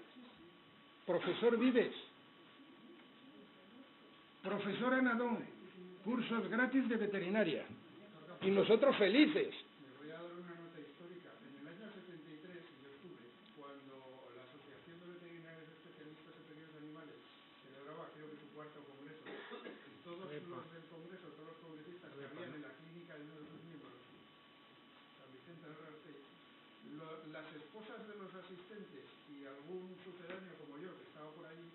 Profesor Vives. Profesora Nadón, cursos gratis de veterinaria. Y nosotros felices. Les voy a dar una nota histórica. En el año 73 yo estuve cuando la Asociación de Veterinarios Especialistas en Pequeños Animales celebraba, creo que su 4º congreso. Y todos los del congreso, todos los congresistas que habían en la clínica de uno de sus miembros, San Vicente del Rastell, las esposas de los asistentes y algún sucedáneo como yo que estaba por allí,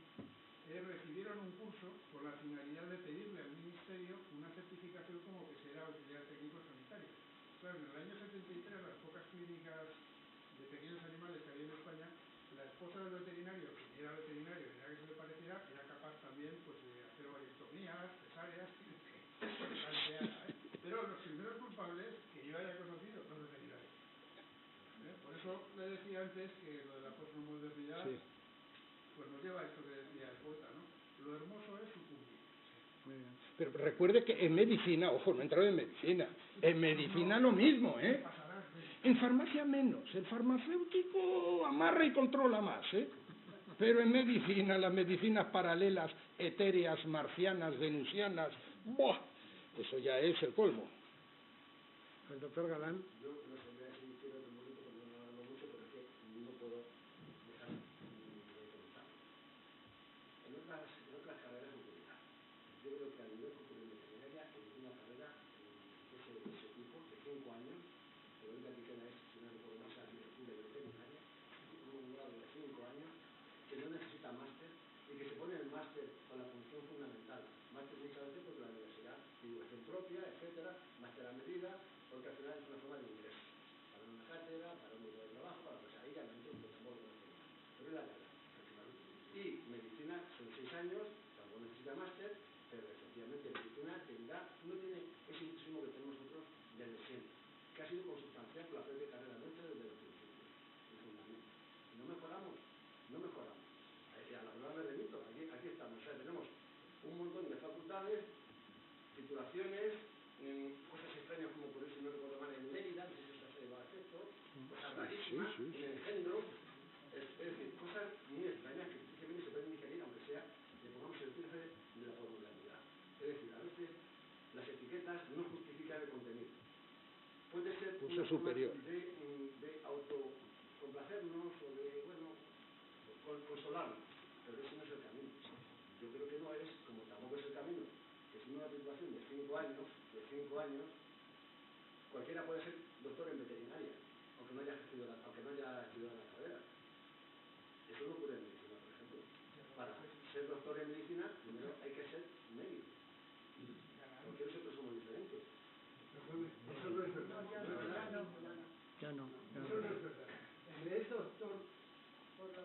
recibieron un curso con la finalidad de pedirle al Ministerio una certificación como que será auxiliar técnico sanitario. Claro, en el año 73, las pocas clínicas de pequeños animales que había en España, la esposa del veterinario, que era veterinario, era que se le pareciera, era capaz también pues, de hacer variectomías, cesáreas, pero los primeros culpables que yo haya conocido, los veterinarios. Por eso le decía antes que lo de la posmodernidad, sí, pues nos lleva a esto que decía el poeta, ¿no? Lo hermoso es sucumbir. Pero recuerde que en medicina, ojo, no he entrado en medicina lo mismo, En farmacia menos, el farmacéutico amarra y controla más, Pero en medicina, las medicinas paralelas, etéreas, marcianas, venusianas, ¡buah! Eso ya es el colmo. El doctor Galán. Yo no sé, me voy a decir un momento porque no hablo mucho, pero es que no puedo dejar de comentar. En otras carreras ocurrirá. Yo creo que a nivel cultural veterinaria, en una carrera de ese tipo, de 5 años, que la única que queda es, si no recuerdo más, la arquitectura y veterinaria, un grado de 5 años, que no necesita máster y que se pone en el máster con la función fundamental. Máster muchas veces porque la universidad, divulgación propia, etcétera, máster a medida, porque al final es una forma de ingreso. Para una cátedra, para un grupo de trabajo, para pues ahí realmente empezamos con el tema. Pero es la verdad. Y medicina son 6 años, tampoco necesita máster, pero efectivamente medicina tendrá, no tiene ese entusiasmo que tenemos nosotros desde siempre, que ha sido consustancial con la propia carrera nuestra desde los principios, el fundamento. Si no mejoramos, no mejoramos. A la verdad me remito, aquí estamos, o sea, tenemos un montón de facultades, titulaciones, cosas extrañas como por eso no recuerdo mal en Mérida, no sé si se lleva a efecto, cosas rarísimas, en el engendro, es decir, cosas muy extrañas que se pueden digerir, aunque sea, le pongamos el cierre de la formularidad. Es decir, a veces las etiquetas no justifican el contenido. Puede ser una superior de autocomplacernos o de, bueno, consolarnos, pero ese no es el camino. Yo creo que no es, como tampoco es el camino, que sin una titulación de 5 años, cualquiera puede ser doctor en veterinaria, aunque no haya estudiado la carrera. Eso no ocurre en medicina, por ejemplo. Para ser doctor en medicina, primero hay que ser médico. Porque nosotros somos diferentes. Eso no es verdad. Ya no. Eso no es verdad. El es doctor por la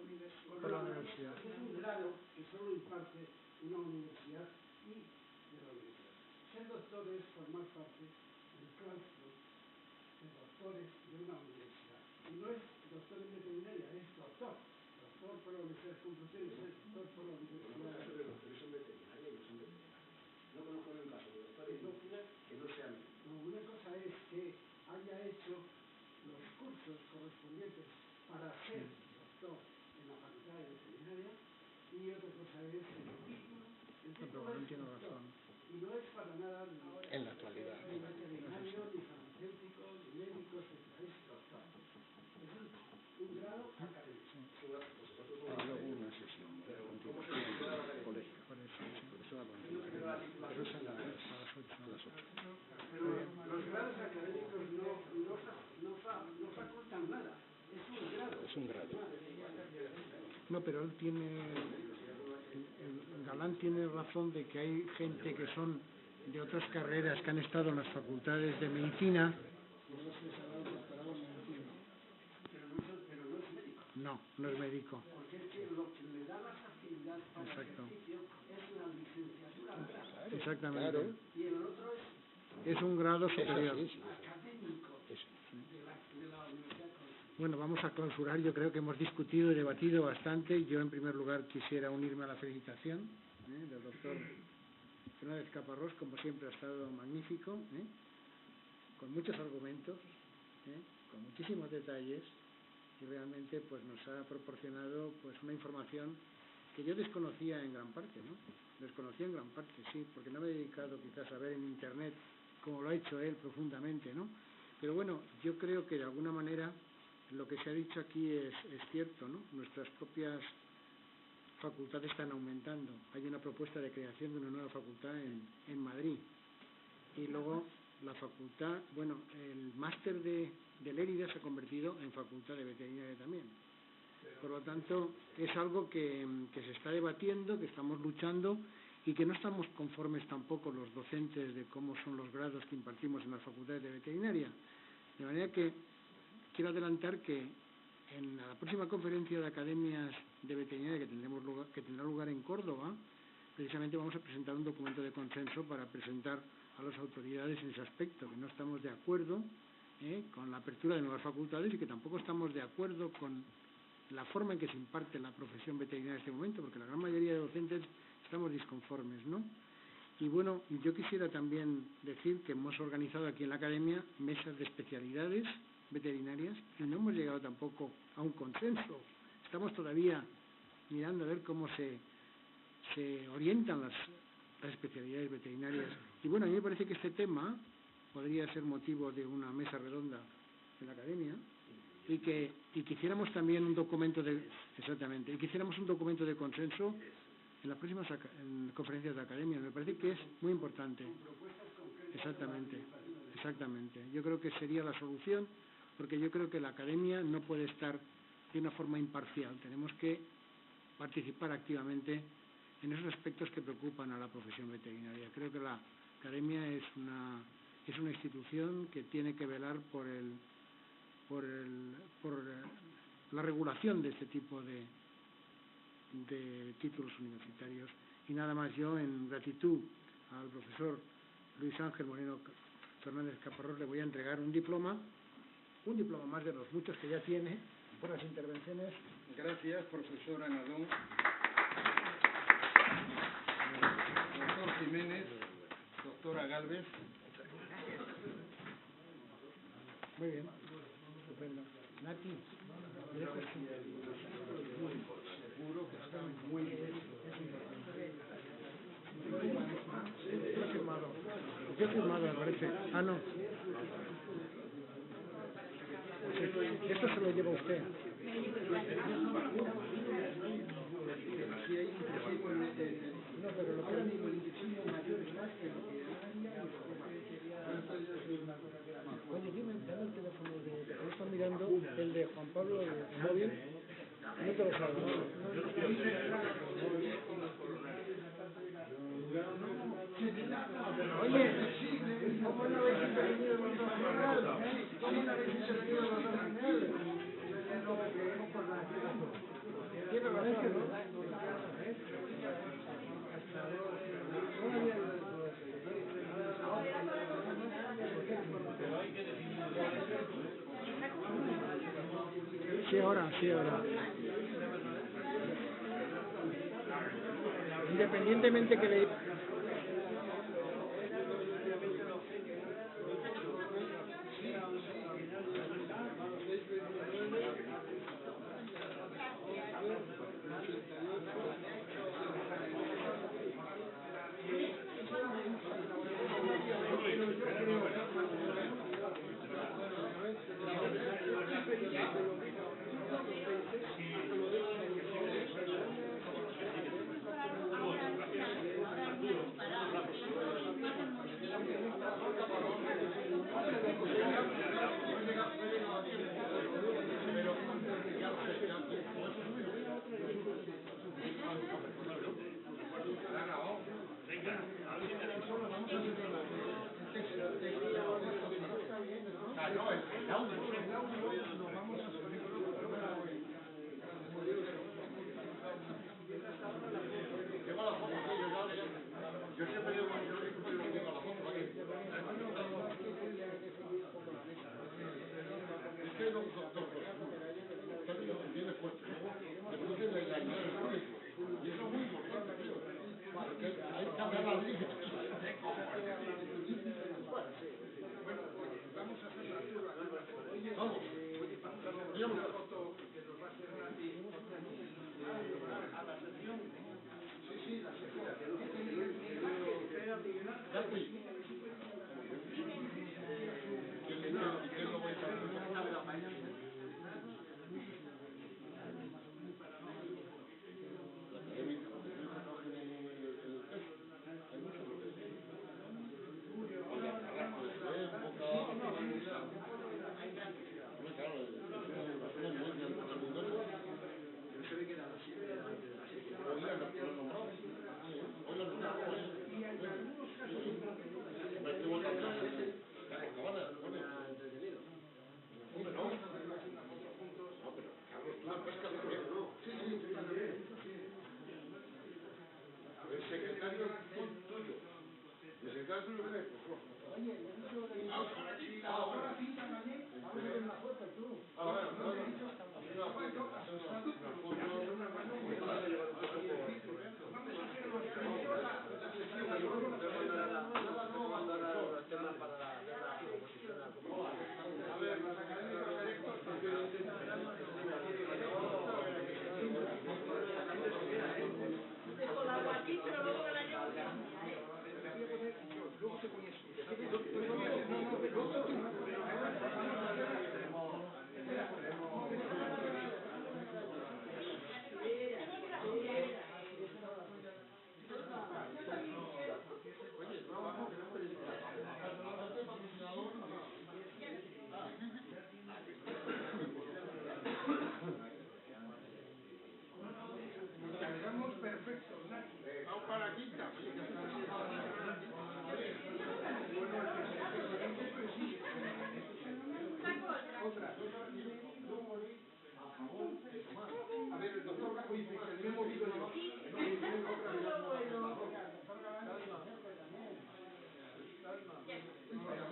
universidad. Es un grado que solo imparte una universidad y de la universidad. Ser doctor es formar parte del claustro de doctores de una universidad. Y no es doctor en veterinaria, es doctor. Doctor por la Universidad Complutense, es doctor por la Universidad. Los doctores son veterinarios y no son veterinarios. No conozco ningún caso de doctor en medicina que no sea médico. Una cosa es que haya hecho los cursos correspondientes para ser doctor en la facultad de veterinaria y otra cosa es el título. El título es doctor. Y no es para nada en la actualidad ni veterinario, ni farmacéutico, ni médico, etc. Es es un grado. No, pero él tiene, el Galán tiene razón de que hay gente que son de otras carreras que han estado en las facultades de medicina. No, no es médico. Porque es que lo que le da la facilidad para el ejercicio es la licenciatura. Exactamente. Claro. Y el otro Es un grado superior. Sí, sí. académico Eso. de la universidad. Bueno, vamos a clausurar. Yo creo que hemos discutido y debatido bastante. Yo, en primer lugar, quisiera unirme a la felicitación del doctor Fernández Caparrós. Como siempre, ha estado magnífico, con muchos argumentos, con muchísimos detalles, y realmente pues nos ha proporcionado pues una información que yo desconocía en gran parte, ¿no? Desconocía en gran parte, sí, porque no me he dedicado quizás a ver en Internet como lo ha hecho él profundamente, ¿no? Pero bueno, yo creo que de alguna manera lo que se ha dicho aquí es cierto, ¿no? Nuestras propias facultades están aumentando. Hay una propuesta de creación de una nueva facultad en Madrid. Y luego la facultad, bueno, el máster de Lérida se ha convertido en facultad de veterinaria también. Por lo tanto, es algo que se está debatiendo, que estamos luchando y que no estamos conformes tampoco los docentes de cómo son los grados que impartimos en las facultades de veterinaria. De manera que quiero adelantar que en la próxima conferencia de academias de veterinaria que tendrá lugar en Córdoba, precisamente vamos a presentar un documento de consenso para presentar a las autoridades en ese aspecto, que no estamos de acuerdo con la apertura de nuevas facultades y que tampoco estamos de acuerdo con la forma en que se imparte la profesión veterinaria en este momento, porque la gran mayoría de docentes estamos disconformes, ¿no? Y bueno, yo quisiera también decir que hemos organizado aquí en la academia mesas de especialidades veterinarias y no hemos llegado tampoco a un consenso. Estamos todavía mirando a ver cómo se orientan las especialidades veterinarias. Y bueno, a mí me parece que este tema podría ser motivo de una mesa redonda en la academia y que hiciéramos también un documento de consenso en las próximas conferencias de academia. Me parece que es muy importante. Exactamente. Yo creo que sería la solución, porque yo creo que la academia no puede estar de una forma imparcial. Tenemos que participar activamente en esos aspectos que preocupan a la profesión veterinaria. Creo que la academia es una institución que tiene que velar por la regulación de este tipo de títulos universitarios. Y nada más, yo en gratitud al profesor Luis Ángel Moreno Fernández Caparrós le voy a entregar un diploma más de los muchos que ya tiene por las intervenciones. Gracias, profesor Anadón. Doctor Jiménez, doctora Gálvez. Muy bien, estupendo. Nati, seguro que está muy bien. Yo he firmado, me parece. Ah, no. Esto se lo lleva usted. No, pero lo que era digo, el intestino mayor es más que lo que Oye, dame el teléfono de... ¿No están mirando el de Juan Pablo, el móvil? No te lo salgo. Oye, ¿cómo no habéis intervenido los dos en él? ¿Cómo no habéis intervenido los dos en él? Tiene razón, ¿no? Sí, ahora. Independientemente que le... usted, doctor, tiene fuerte. Después de la idea del público. Y eso es muy importante, tío. Porque hay que cambiar la línea. Bueno, vamos a hacer la turba. Vamos. Dígame una foto que nos va a hacer Nati a la sección. Sí, sí, la sección. Nati. ¿Qué lo voy a hacer? El secretario tuyo. El secretario tuyo cree, pues oye, ahora pinta también. Vamos a ver una foto, tú. A ver, una foto. Dejo la agua aquí, pero luego me la llevo. Luego se pone eso. Cargamos perfecto. Vamos para la quinta. Otra. A ver, el doctor Gajo dice que me he movido yo. Otra vez.